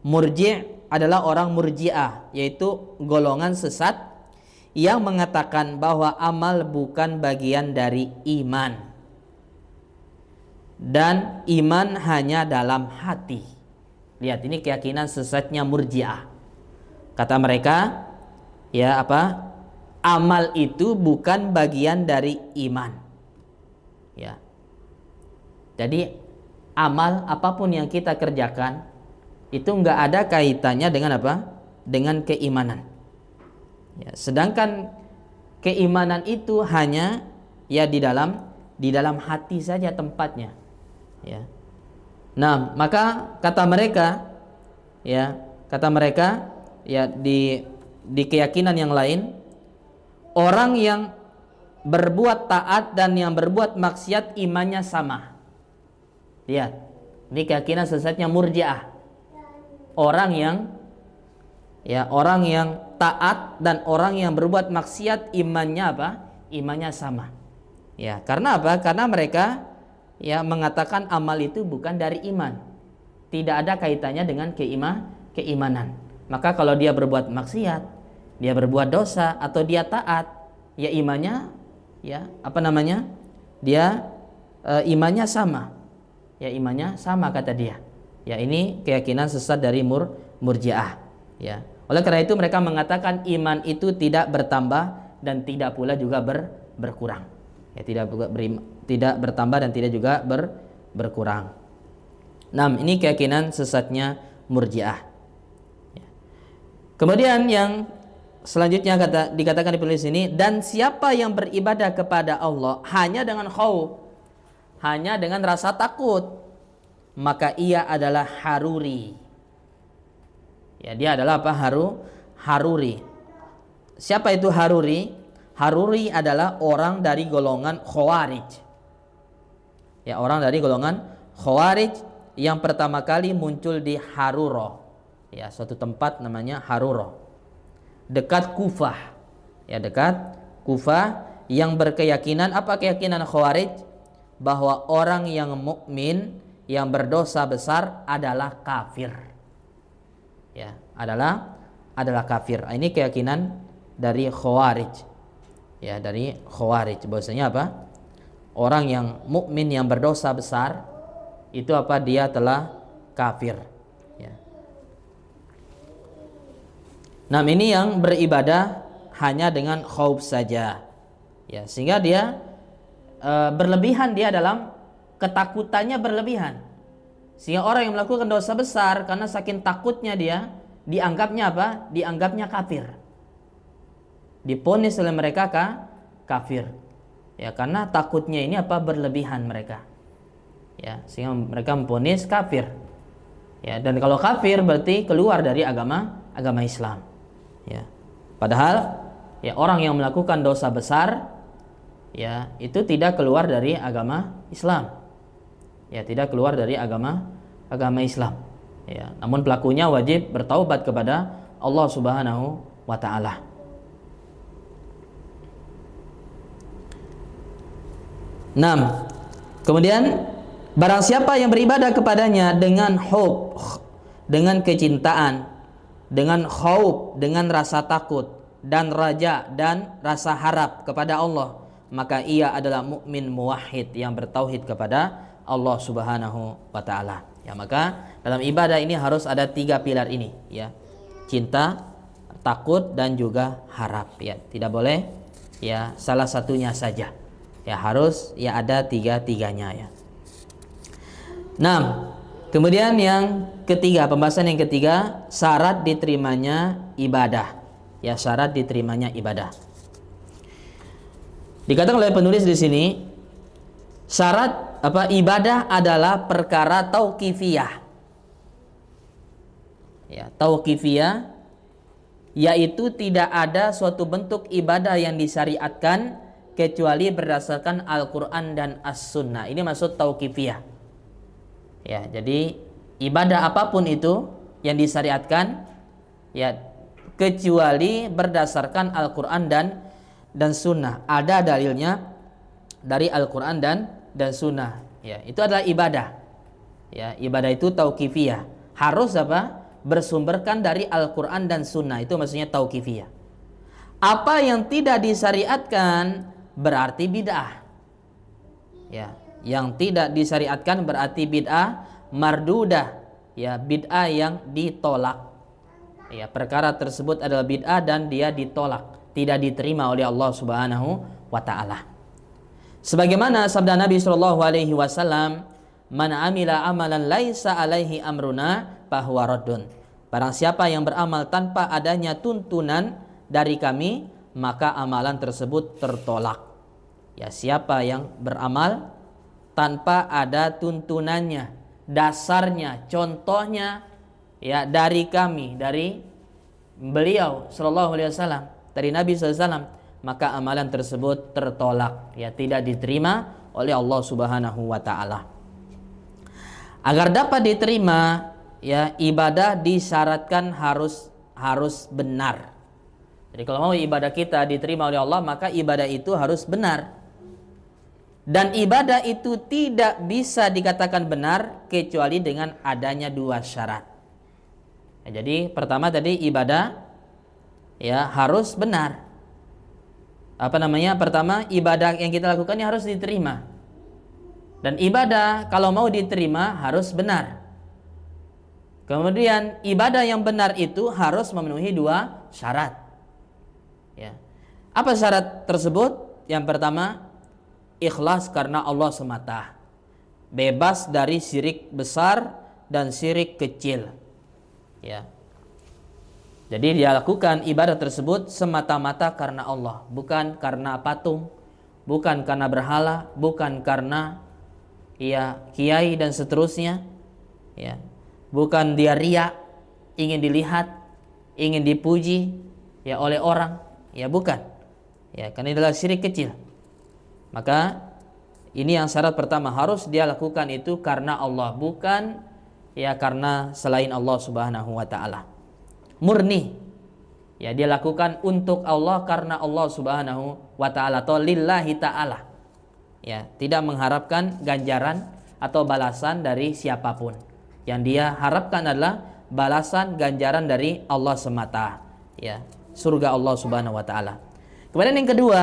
murji' adalah orang murji'ah, yaitu golongan sesat yang mengatakan bahwa amal bukan bagian dari iman dan iman hanya dalam hati. Lihat, ini keyakinan sesatnya murji'ah. Kata mereka, ya apa? Amal itu bukan bagian dari iman. Ya. Jadi amal apapun yang kita kerjakan itu enggak ada kaitannya dengan apa? Dengan keimanan. Ya, sedangkan keimanan itu hanya ya di dalam hati saja tempatnya, ya. Nah, maka kata mereka ya di keyakinan yang lain, orang yang berbuat taat dan yang berbuat maksiat imannya sama. Lihat, ini keyakinan sesatnya Murji'ah. Orang yang taat dan orang yang berbuat maksiat imannya apa? Imannya sama. Ya, karena apa? Karena mereka ya mengatakan amal itu bukan dari iman. Tidak ada kaitannya dengan keimanan. Maka kalau dia berbuat maksiat, dia berbuat dosa atau dia taat, ya imannya Dia imannya sama. Ya imannya sama kata dia. Ya ini keyakinan sesat dari Murji'ah, ya. Oleh karena itu mereka mengatakan iman itu tidak bertambah dan tidak pula juga berkurang. Ya, tidak bertambah dan tidak juga berkurang. Nah, ini keyakinan sesatnya Murji'ah. Ya. Kemudian yang selanjutnya dikatakan di penulis ini, dan siapa yang beribadah kepada Allah hanya dengan khauf, hanya dengan rasa takut, maka ia adalah haruri. Ya, dia adalah apa? Haruri. Siapa itu haruri? Haruri adalah orang dari golongan Khawarij. Ya, orang dari golongan Khawarij yang pertama kali muncul di Haruro. Ya, suatu tempat namanya Haruro, dekat Kufah. Ya, dekat Kufah, yang berkeyakinan apa keyakinan Khawarij? Bahwa orang yang mukmin yang berdosa besar adalah kafir. Ya, adalah kafir. Ini keyakinan dari Khawarij. Ya, dari Khawarij bahwasanya apa? Orang yang mukmin yang berdosa besar itu apa? Dia telah kafir. Ya. Nah, ini yang beribadah hanya dengan khauf saja. Ya, sehingga dia berlebihan, dia dalam ketakutannya berlebihan. Sehingga orang yang melakukan dosa besar karena saking takutnya dia dianggapnya apa? Dianggapnya kafir. Diponis oleh mereka kafir. Ya, karena takutnya ini apa? Berlebihan mereka. Ya, sehingga mereka memponis kafir. Ya, dan kalau kafir berarti keluar dari agama Islam. Ya. Padahal ya orang yang melakukan dosa besar ya itu tidak keluar dari agama Islam. Ya, tidak keluar dari agama Islam. Ya, namun pelakunya wajib bertaubat kepada Allah Subhanahu wa taala. Nah, kemudian barang siapa yang beribadah kepadanya dengan hub, dengan kecintaan, dengan khauf, dengan rasa takut, dan raja dan rasa harap kepada Allah, maka ia adalah mukmin muwahhid yang bertauhid kepada Allah Subhanahu wa taala. Ya, maka dalam ibadah ini harus ada 3 pilar ini, ya. Cinta, takut, dan juga harap, ya. Tidak boleh ya salah satunya saja. Ya, harus ya ada 3-tiganya, ya. Nah, kemudian yang ketiga, pembahasan yang ketiga, syarat diterimanya ibadah. Ya, syarat diterimanya ibadah. Dikatakan oleh penulis di sini, syarat ibadah adalah perkara tauqifiyah. Ya, tauqifiyah yaitu tidak ada suatu bentuk ibadah yang disyariatkan kecuali berdasarkan Al-Qur'an dan As-Sunnah. Ini maksud tauqifiyah. Ya, jadi ibadah apapun itu yang disyariatkan ya kecuali berdasarkan Al-Qur'an dan Sunnah. Ada dalilnya dari Al-Qur'an dan Sunnah. Ya, itu adalah ibadah. Ya, ibadah itu tauqifiyah. Harus bersumberkan dari Al-Qur'an dan Sunnah. Itu maksudnya tauqifiyah. Apa yang tidak disyariatkan berarti bid'ah. Ya, yang tidak disyariatkan berarti bid'ah mardudah. Ya, bid'ah yang ditolak. Ya, perkara tersebut adalah bid'ah dan dia ditolak, tidak diterima oleh Allah Subhanahu wa taala. Sebagaimana sabda Nabi sallallahu alaihi wasallam, "Man amila amalan laisa alaihi amruna fahuwa raddun." Barang siapa yang beramal tanpa adanya tuntunan dari kami, maka amalan tersebut tertolak. Ya, siapa yang beramal tanpa ada tuntunannya, dasarnya, contohnya ya dari kami, dari beliau sallallahu alaihi wasallam, dari Nabi sallallahu alaihi wasallam, maka amalan tersebut tertolak, ya tidak diterima oleh Allah Subhanahu wa taala. Agar dapat diterima, ya ibadah disyaratkan harus benar. Jadi kalau mau ibadah kita diterima oleh Allah, maka ibadah itu harus benar. Dan ibadah itu tidak bisa dikatakan benar kecuali dengan adanya dua syarat. Ya, jadi pertama tadi ibadah ya harus benar. Pertama ibadah yang kita lakukan harus diterima. Dan ibadah kalau mau diterima harus benar. Kemudian ibadah yang benar itu harus memenuhi dua syarat. Ya. Apa syarat tersebut? Yang pertama, ikhlas karena Allah semata. Bebas dari syirik besar dan syirik kecil. Ya. Jadi dia lakukan ibadah tersebut semata-mata karena Allah, bukan karena patung, bukan karena berhala, bukan karena kiai dan seterusnya. Ya. Bukan dia riya, ingin dilihat, ingin dipuji ya oleh orang, ya bukan. Ya, karena ini adalah syirik kecil. Maka ini yang syarat pertama, harus dia lakukan itu karena Allah, bukan ya karena selain Allah Subhanahu wa taala. Murni. Ya, dia lakukan untuk Allah karena Allah Subhanahu wa taala atau lillahi taala. Ya, tidak mengharapkan ganjaran atau balasan dari siapapun. Yang dia harapkan adalah balasan ganjaran dari Allah semata, ya, surga Allah Subhanahu wa taala. Kemudian yang kedua,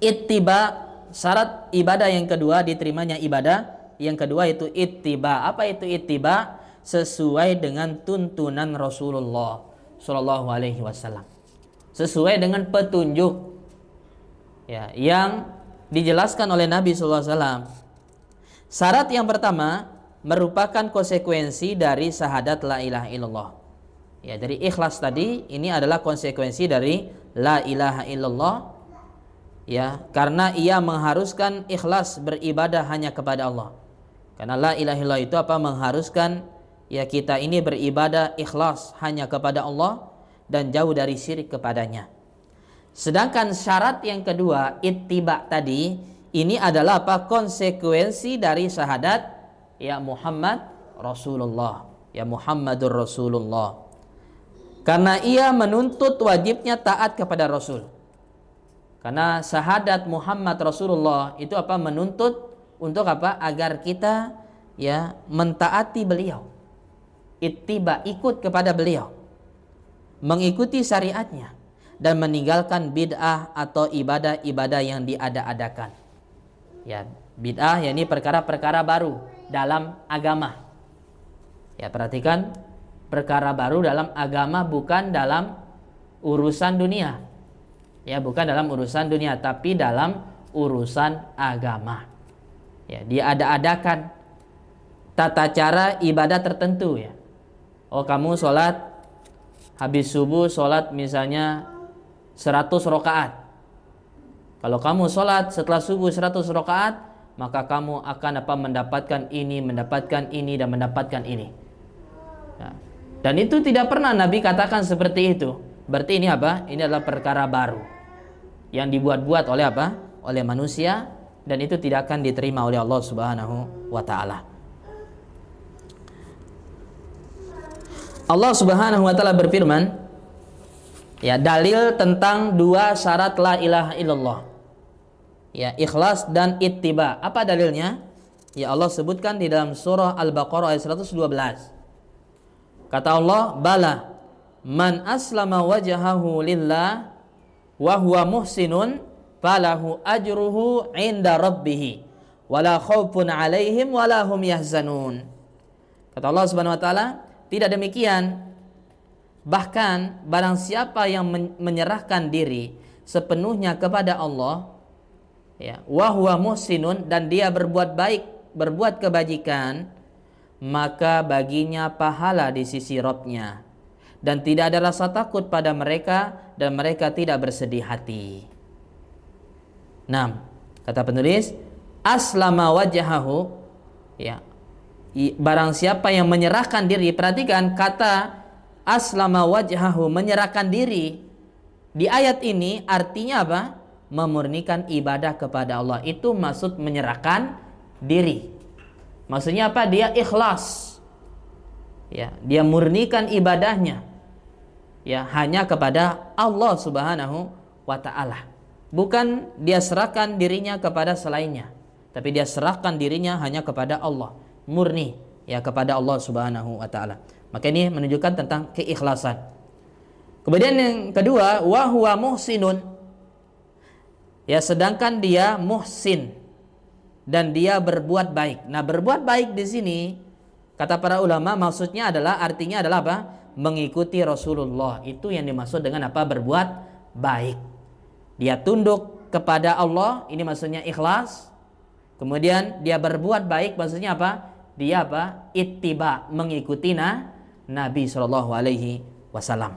ittiba, syarat ibadah yang kedua diterimanya ibadah yang kedua itu ittiba. Apa itu ittiba? Sesuai dengan tuntunan Rasulullah sallallahu alaihi wasallam. Sesuai dengan petunjuk ya yang dijelaskan oleh Nabi sallallahu alaihi wasallam. Syarat yang pertama merupakan konsekuensi dari syahadat la ilaha illallah. Ya, dari ikhlas tadi ini adalah konsekuensi dari la ilaha illallah. Ya, karena ia mengharuskan ikhlas beribadah hanya kepada Allah. Karena la ilaha illallah itu mengharuskan ya kita ini beribadah ikhlas hanya kepada Allah dan jauh dari syirik kepadanya. Sedangkan syarat yang kedua, ittiba tadi, ini adalah konsekuensi dari syahadat ya Muhammad Rasulullah, ya Muhammadur Rasulullah. Karena ia menuntut wajibnya taat kepada Rasul. Karena syahadat Muhammad Rasulullah itu menuntut untuk agar kita ya mentaati beliau. Ittiba, ikut kepada beliau. Mengikuti syariatnya dan meninggalkan bid'ah atau ibadah-ibadah yang diada-adakan. Ya, bid'ah yakni perkara-perkara baru dalam agama. Ya, perhatikan, perkara baru dalam agama, bukan dalam urusan dunia. Ya, bukan dalam urusan dunia, tapi dalam urusan agama. Ya, diada-adakan tata cara ibadah tertentu ya. Oh, kamu sholat habis subuh, sholat misalnya 100 rakaat. Kalau kamu sholat setelah subuh 100 rakaat, maka kamu akan mendapatkan ini, dan mendapatkan ini. Nah, dan itu tidak pernah Nabi katakan seperti itu. Berarti ini Ini adalah perkara baru yang dibuat-buat oleh oleh manusia, dan itu tidak akan diterima oleh Allah Subhanahu wa taala. Allah Subhanahu wa taala berfirman, ya, dalil tentang dua syarat la ilaha illallah. Ya, ikhlas dan ittiba. Apa dalilnya? Ya, Allah sebutkan di dalam surah Al-Baqarah ayat 112. Kata Allah, "Bala man aslama wajhahu lillah wa huwa muhsinun falahu ajruhu 'inda rabbih wala khaufun 'alaihim wala hum yahzanun." Kata Allah Subhanahu wa taala, tidak demikian. Bahkan barang siapa yang menyerahkan diri sepenuhnya kepada Allah, ya, wa huwa muhsinun, dan dia berbuat baik, berbuat kebajikan, maka baginya pahala di sisi Rabb-nya dan tidak ada rasa takut pada mereka dan mereka tidak bersedih hati. 6. Kata penulis, aslama wajhahu, ya, barang siapa yang menyerahkan diri. Perhatikan kata aslama wajhahu, menyerahkan diri. Di ayat ini artinya apa? Memurnikan ibadah kepada Allah. Itu maksud menyerahkan diri. Maksudnya apa? Dia ikhlas. Ya, dia murnikan ibadahnya, ya, hanya kepada Allah Subhanahu wa taala. Bukan dia serahkan dirinya kepada selainnya, tapi dia serahkan dirinya hanya kepada Allah, murni, ya, kepada Allah Subhanahu wa taala. Maka ini menunjukkan tentang keikhlasan. Kemudian yang kedua, wa huwa muhsinun. Ya, sedangkan dia muhsin dan dia berbuat baik. Nah, berbuat baik di sini kata para ulama maksudnya adalah, artinya adalah apa? Mengikuti Rasulullah. Itu yang dimaksud dengan apa? Berbuat baik. Dia tunduk kepada Allah, ini maksudnya ikhlas. Kemudian dia berbuat baik, maksudnya apa? Dia apa? Ittiba, mengikuti Nabi sallallahu alaihi wasallam.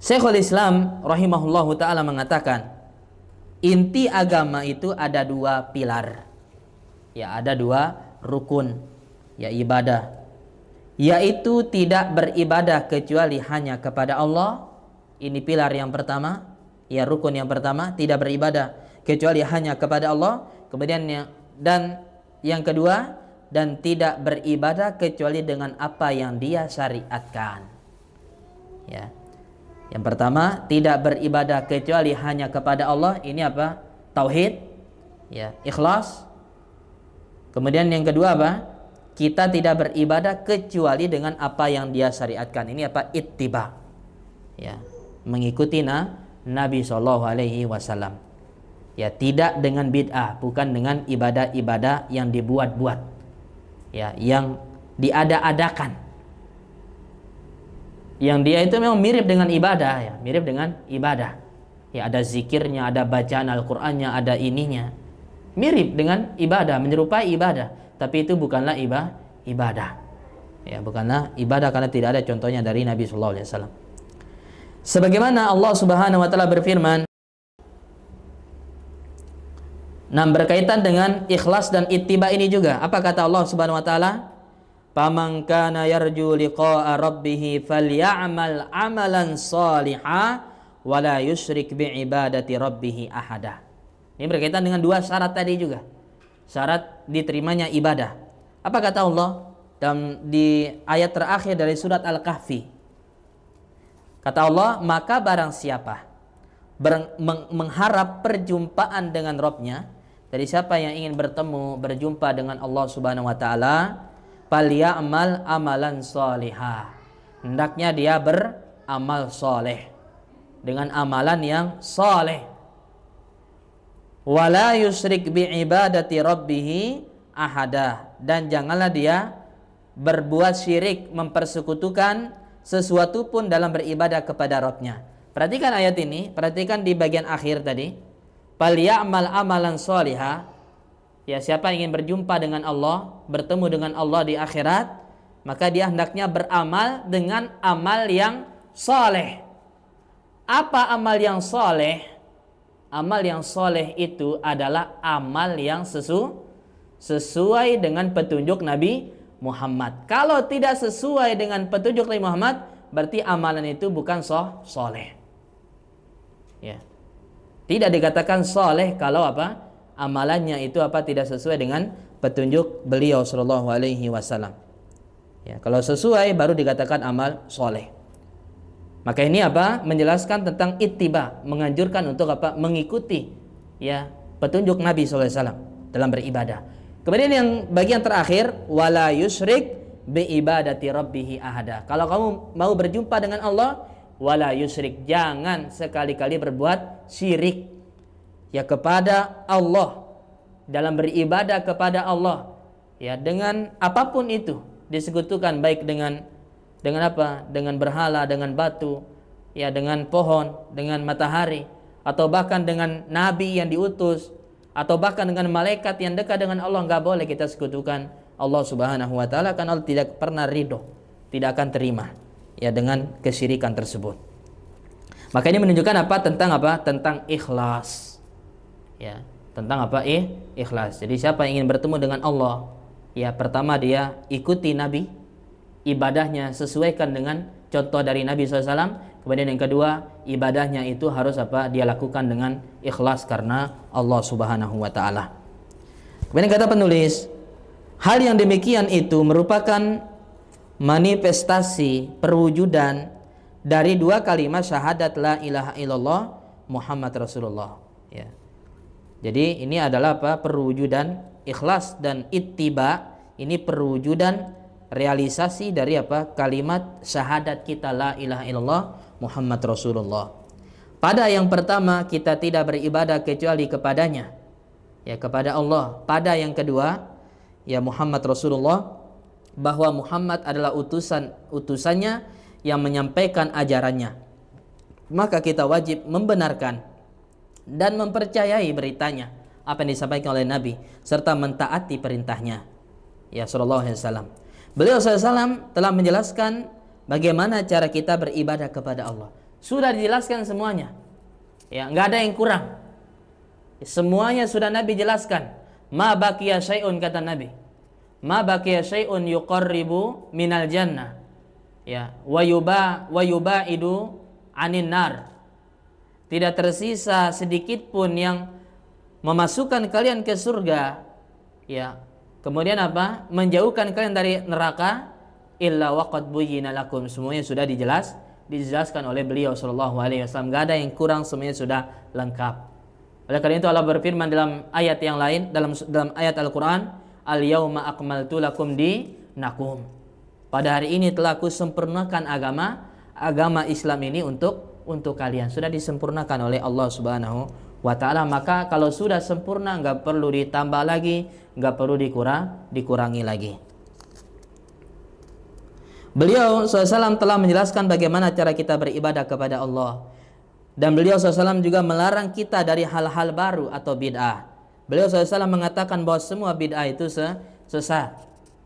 Syekhul Islam rahimahullahu taala mengatakan, inti agama itu ada dua pilar. Ya, ada dua rukun, ya, ibadah. Yaitu tidak beribadah kecuali hanya kepada Allah. Ini pilar yang pertama. Ya, rukun yang pertama, tidak beribadah kecuali hanya kepada Allah. Kemudian dan yang kedua, dan tidak beribadah kecuali dengan apa yang dia syariatkan. Ya. Yang pertama, tidak beribadah kecuali hanya kepada Allah. Ini apa? Tauhid, ya, ikhlas. Kemudian yang kedua apa? Kita tidak beribadah kecuali dengan apa yang dia syariatkan. Ini apa? Ittiba. Ya, mengikuti Nabi sallallahu alaihi wasallam. Ya, tidak dengan bid'ah, bukan dengan ibadah-ibadah yang dibuat-buat. Ya, yang diada-adakan. Yang dia itu memang mirip dengan ibadah, ya, mirip dengan ibadah. Ya, ada zikirnya, ada bacaan Al-Qur'annya, ada ininya. Mirip dengan ibadah, menyerupai ibadah, tapi itu bukanlah ibadah. Ya, bukanlah ibadah karena tidak ada contohnya dari Nabi sallallahu alaihi wasallam. Sebagaimana Allah Subhanahu wa taala berfirman, nah, berkaitan dengan ikhlas dan ittiba ini juga. Apa kata Allah Subhanahu wa taala? Faman kana yarju liqa'a rabbih falyamal amalan shalihan wa la yusyrik bi ibadati rabbih ahada. Ini berkaitan dengan dua syarat tadi juga. Syarat diterimanya ibadah. Apa kata Allah di ayat terakhir dari surat Al-Kahfi? Kata Allah, maka barang siapa mengharap perjumpaan dengan Rabb-nya, dari siapa yang ingin berjumpa dengan Allah Subhanahu wa taala, falyamal amalan shalihah. Hendaknya dia beramal soleh dengan amalan yang soleh. Wala yusyrik bi ibadati rabbih ahada, dan janganlah dia berbuat syirik, mempersekutukan sesuatu pun dalam beribadah kepada Rabb-nya. Perhatikan ayat ini, perhatikan di bagian akhir tadi. Falyamal amalan shalihah. Ya, siapa yang ingin berjumpa dengan Allah, bertemu dengan Allah di akhirat, maka dia hendaknya beramal dengan amal yang saleh. Apa amal yang saleh? Amal yang saleh itu adalah amal yang sesuai dengan petunjuk Nabi Muhammad. Kalau tidak sesuai dengan petunjuk Nabi Muhammad, berarti amalan itu bukan soleh. Ya. Tidak dikatakan soleh kalau apa? Amalannya itu apa? Tidak sesuai dengan petunjuk beliau sallallahu alaihi wasallam. Ya, kalau sesuai baru dikatakan amal soleh. Maka ini apa? Menjelaskan tentang ittiba, menganjurkan untuk apa? Mengikuti, ya, petunjuk Nabi sallallahu alaihi wasallam dalam beribadah. Kemudian yang bagian terakhir, wala yusyrik bi ibadati rabbih ahada. Kalau kamu mau berjumpa dengan Allah, wala yusyrik, jangan sekali-kali berbuat syirik, ya, kepada Allah, dalam beribadah kepada Allah, ya, dengan apapun itu, disekutukan baik dengan apa? Dengan berhala, dengan batu, ya, dengan pohon, dengan matahari, atau bahkan dengan nabi yang diutus, atau bahkan dengan malaikat yang dekat dengan Allah. Enggak boleh kita sekutukan Allah Subhanahu wa taala, karena Allah tidak pernah ridho, tidak akan terima, ya dengan kesyirikan tersebut. Maka ini menunjukkan apa? Tentang ikhlas. Ya, tentang apa? Ikhlas. Jadi siapa yang ingin bertemu dengan Allah, ya pertama dia ikuti Nabi, ibadahnya sesuaikan dengan contoh dari Nabi SAW. Kemudian yang kedua, ibadahnya itu harus apa? Dia lakukan dengan ikhlas karena Allah Subhanahu wa taala. Kemudian kata penulis, hal yang demikian itu merupakan manifestasi perwujudan dari dua kalimat syahadat la ilaha illallah Muhammad Rasulullah, ya. Jadi ini adalah apa? Perwujudan ikhlas dan ittiba. Ini perwujudan realisasi dari apa? Kalimat syahadat kita la ilaha illallah Muhammad Rasulullah. Pada yang pertama, kita tidak beribadah kecuali kepadanya, ya, kepada Allah. Pada yang kedua, ya, Muhammad Rasulullah, bahwa Muhammad adalah utusannya yang menyampaikan ajarannya. Maka kita wajib membenarkan dan mempercayai beritanya, apa yang disampaikan oleh Nabi, serta mentaati perintahnya, ya, sallallahu alaihi wasallam. Beliau SAW telah menjelaskan bagaimana cara kita beribadah kepada Allah. Sudah dijelaskan semuanya, ya, nggak ada yang kurang. Semuanya sudah Nabi jelaskan. Ma baqiya syai'un, kata Nabi. Ma baqiya syai'un yuqarribu minal jannah, ya, wa yubaidu anin nar. Tidak tersisa sedikit pun yang memasukkan kalian ke surga, ya, kemudian apa? Menjauhkan kalian dari neraka, illa waqad buyyina lakum. Semuanya sudah dijelaskan oleh beliau sallallahu alaihi wasallam. Enggak ada yang kurang, semuanya sudah lengkap. Oleh karena itu Allah berfirman dalam ayat yang lain, dalam ayat Al-Qur'an, al-yauma akmaltu lakum dinakum. Pada hari ini telah aku sempurnakan agama Islam ini untuk kalian. Sudah disempurnakan oleh Allah Subhanahu wa taala. Maka kalau sudah sempurna, enggak perlu ditambah lagi, enggak perlu dikurangi lagi. Beliau SAW telah menjelaskan bagaimana cara kita beribadah kepada Allah. Dan beliau SAW juga melarang kita dari hal-hal baru atau bid'ah. Beliau SAW mengatakan bahwa semua bid'ah itu sesat.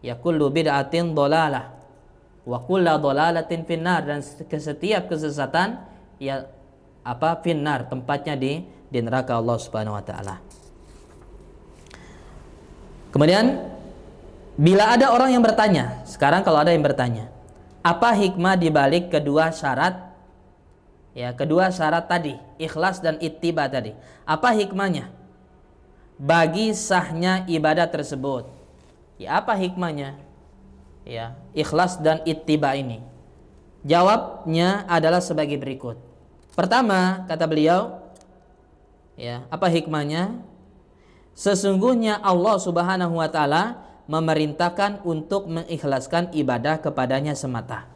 Ya, kullu bid'atin dhalalah wa kullu dhalalatin finnar. Dan setiap kesesatan, ya, apa? Finnar, tempatnya di neraka Allah Subhanahu wa taala. Kemudian bila ada orang yang bertanya, sekarang kalau ada yang bertanya, apa hikmah dibalik kedua syarat, ya, kedua syarat tadi, ikhlas dan ittiba tadi? Apa hikmahnya bagi sahnya ibadah tersebut? Ya, apa hikmahnya, ya, ikhlas dan ittiba ini? Jawabnya adalah sebagai berikut. Pertama, kata beliau, ya, apa hikmahnya? Sesungguhnya Allah Subhanahu wa taala memerintahkan untuk mengikhlaskan ibadah kepadanya semata.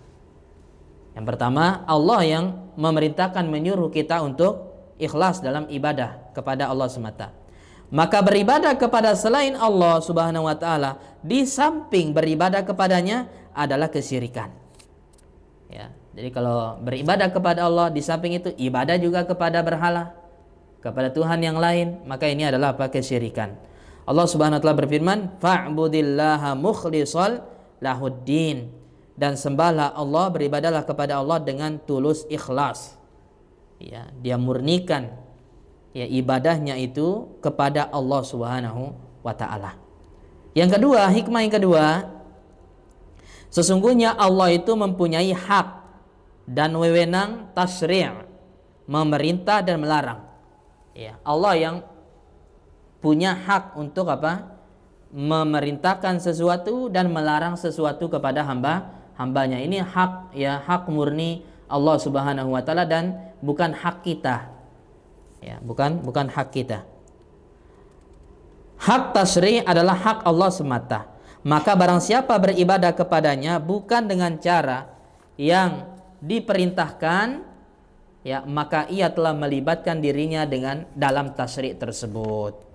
Yang pertama, Allah yang memerintahkan, menyuruh kita untuk ikhlas dalam ibadah kepada Allah semata. Maka beribadah kepada selain Allah Subhanahu wa taala, di samping beribadah kepadanya, adalah kesyirikan. Ya, jadi kalau beribadah kepada Allah, di samping itu ibadah juga kepada berhala, kepada Tuhan yang lain, maka ini adalah apa? Kesyirikan. Allah Subhanahu wa taala berfirman, fa'budillaha mukhlishal lahuddin. Dan sembahlah Allah, beribadahlah kepada Allah dengan tulus ikhlas. Ya, dia murnikan, ya, ibadahnya itu kepada Allah Subhanahu wa taala. Yang kedua, hikmah yang kedua, sesungguhnya Allah itu mempunyai hak dan wewenang tasyri', memerintah dan melarang. Ya, Allah yang punya hak untuk apa? Memerintahkan sesuatu dan melarang sesuatu kepada hambanya. Ini hak, ya, hak murni Allah Subhanahu wa taala dan bukan hak kita. Ya, bukan hak kita. Hak tasyri' adalah hak Allah semata. Maka barang siapa beribadah kepadanya bukan dengan cara yang diperintahkan, ya, maka ia telah melibatkan dirinya dengan dalam tasyri' tersebut.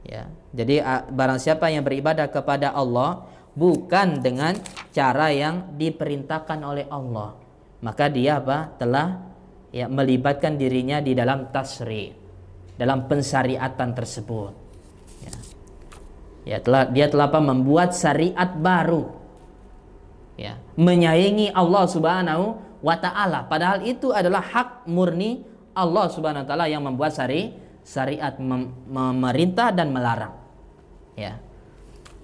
Ya, jadi barang siapa yang beribadah kepada Allah bukan dengan cara yang diperintahkan oleh Allah, maka dia apa? Telah, ya, melibatkan dirinya di dalam tasyri', dalam pensyariatan tersebut. Ya, dia telah apa? Membuat syariat baru. ya, menyayangi Allah Subhanahu wa taala, padahal itu adalah hak murni Allah Subhanahu wa taala yang membuat syariat memerintah dan melarang. Ya.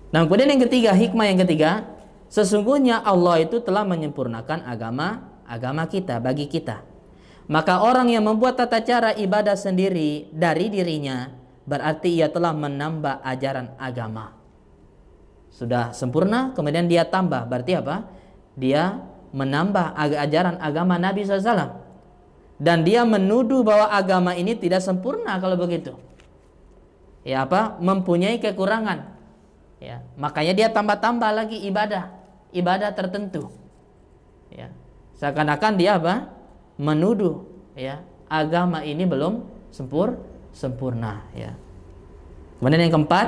Nah, kemudian yang ketiga, hikmah yang ketiga, sesungguhnya Allah itu telah menyempurnakan agama kita bagi kita. Maka orang yang membuat tata cara ibadah sendiri dari dirinya, berarti ia telah menambah ajaran agama. Sudah sempurna, kemudian dia tambah, berarti apa? Dia menambah ajaran agama Nabi SAW. Dan dia menuduh bahwa agama ini tidak sempurna kalau begitu. Ya apa? Mempunyai kekurangan. Ya, makanya dia tambah-tambah lagi ibadah tertentu. Ya, seakan-akan dia apa? Menuduh, ya, agama ini belum sempurna. Ya. Kemudian yang keempat,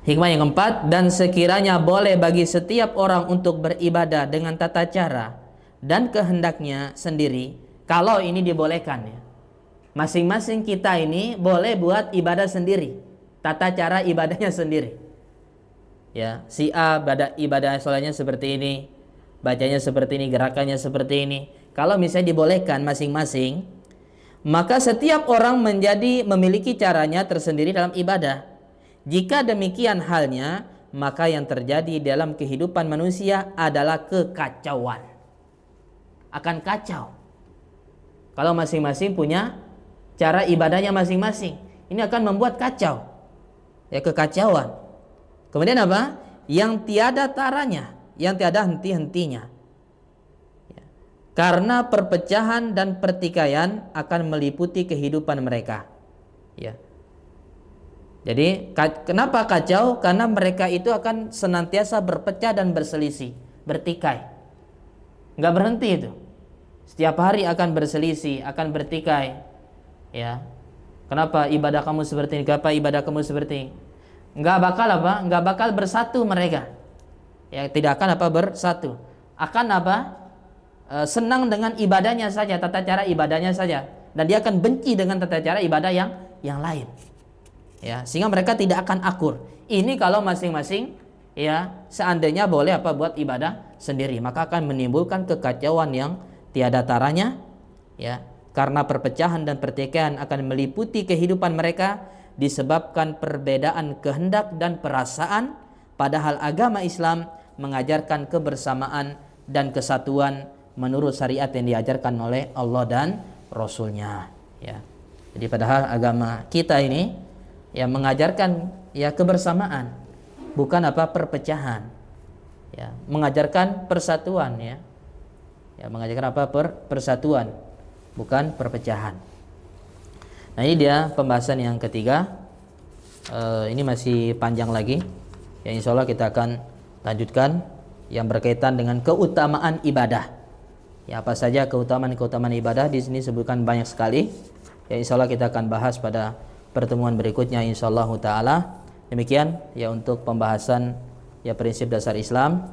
hikmah yang keempat, dan sekiranya boleh bagi setiap orang untuk beribadah dengan tata cara dan kehendaknya sendiri, kalau ini dibolehkan, ya. Masing-masing kita ini boleh buat ibadah sendiri, tata cara ibadahnya sendiri. Ya, si A ibadah sholatnya seperti ini, bacanya seperti ini, gerakannya seperti ini. Kalau misalnya dibolehkan masing-masing, maka setiap orang memiliki caranya tersendiri dalam ibadah. Jika demikian halnya, maka yang terjadi dalam kehidupan manusia adalah kekacauan. Akan kacau. Kalau masing-masing punya cara ibadahnya masing-masing, ini akan membuat kacau. Ya, kekacauan. Kemudian apa? Yang tiada taranya, yang tiada henti-hentinya. Ya. Karena perpecahan dan pertikaian akan meliputi kehidupan mereka. Ya. Jadi kenapa kacau? Karena mereka itu akan senantiasa berpecah dan berselisih, bertikai. Nggak berhenti itu. Setiap hari akan berselisih, akan bertikai. Ya. Kenapa ibadah kamu seperti ini? Kenapa ibadah kamu seperti ini? Nggak bakal apa? Nggak bakal bersatu mereka. Ya, tidak akan apa bersatu. Akan apa? Senang dengan ibadahnya saja, tata cara ibadahnya saja, dan dia akan benci dengan tata cara ibadah yang lain. Ya, sehingga mereka tidak akan akur. Ini kalau masing-masing, ya, seandainya boleh apa buat ibadah sendiri, maka akan menimbulkan kekacauan yang tiada taranya. Ya, karena perpecahan dan pertikaian akan meliputi kehidupan mereka disebabkan perbedaan kehendak dan perasaan, padahal agama Islam mengajarkan kebersamaan dan kesatuan menurut syariat yang diajarkan oleh Allah dan Rasulnya. Ya. Jadi padahal agama kita ini ya mengajarkan ya kebersamaan, bukan apa perpecahan. Ya, mengajarkan persatuan, ya. Ya, mengajarkan apa persatuan, bukan perpecahan. Nah, ini dia pembahasan yang ketiga. Ini masih panjang lagi. Ya, insya Allah kita akan lanjutkan yang berkaitan dengan keutamaan ibadah. Ya, apa saja keutamaan ibadah di sini sebutkan banyak sekali. Ya, insya Allah kita akan bahas pada pertemuan berikutnya insyaallah taala. Demikian ya untuk pembahasan ya prinsip dasar Islam.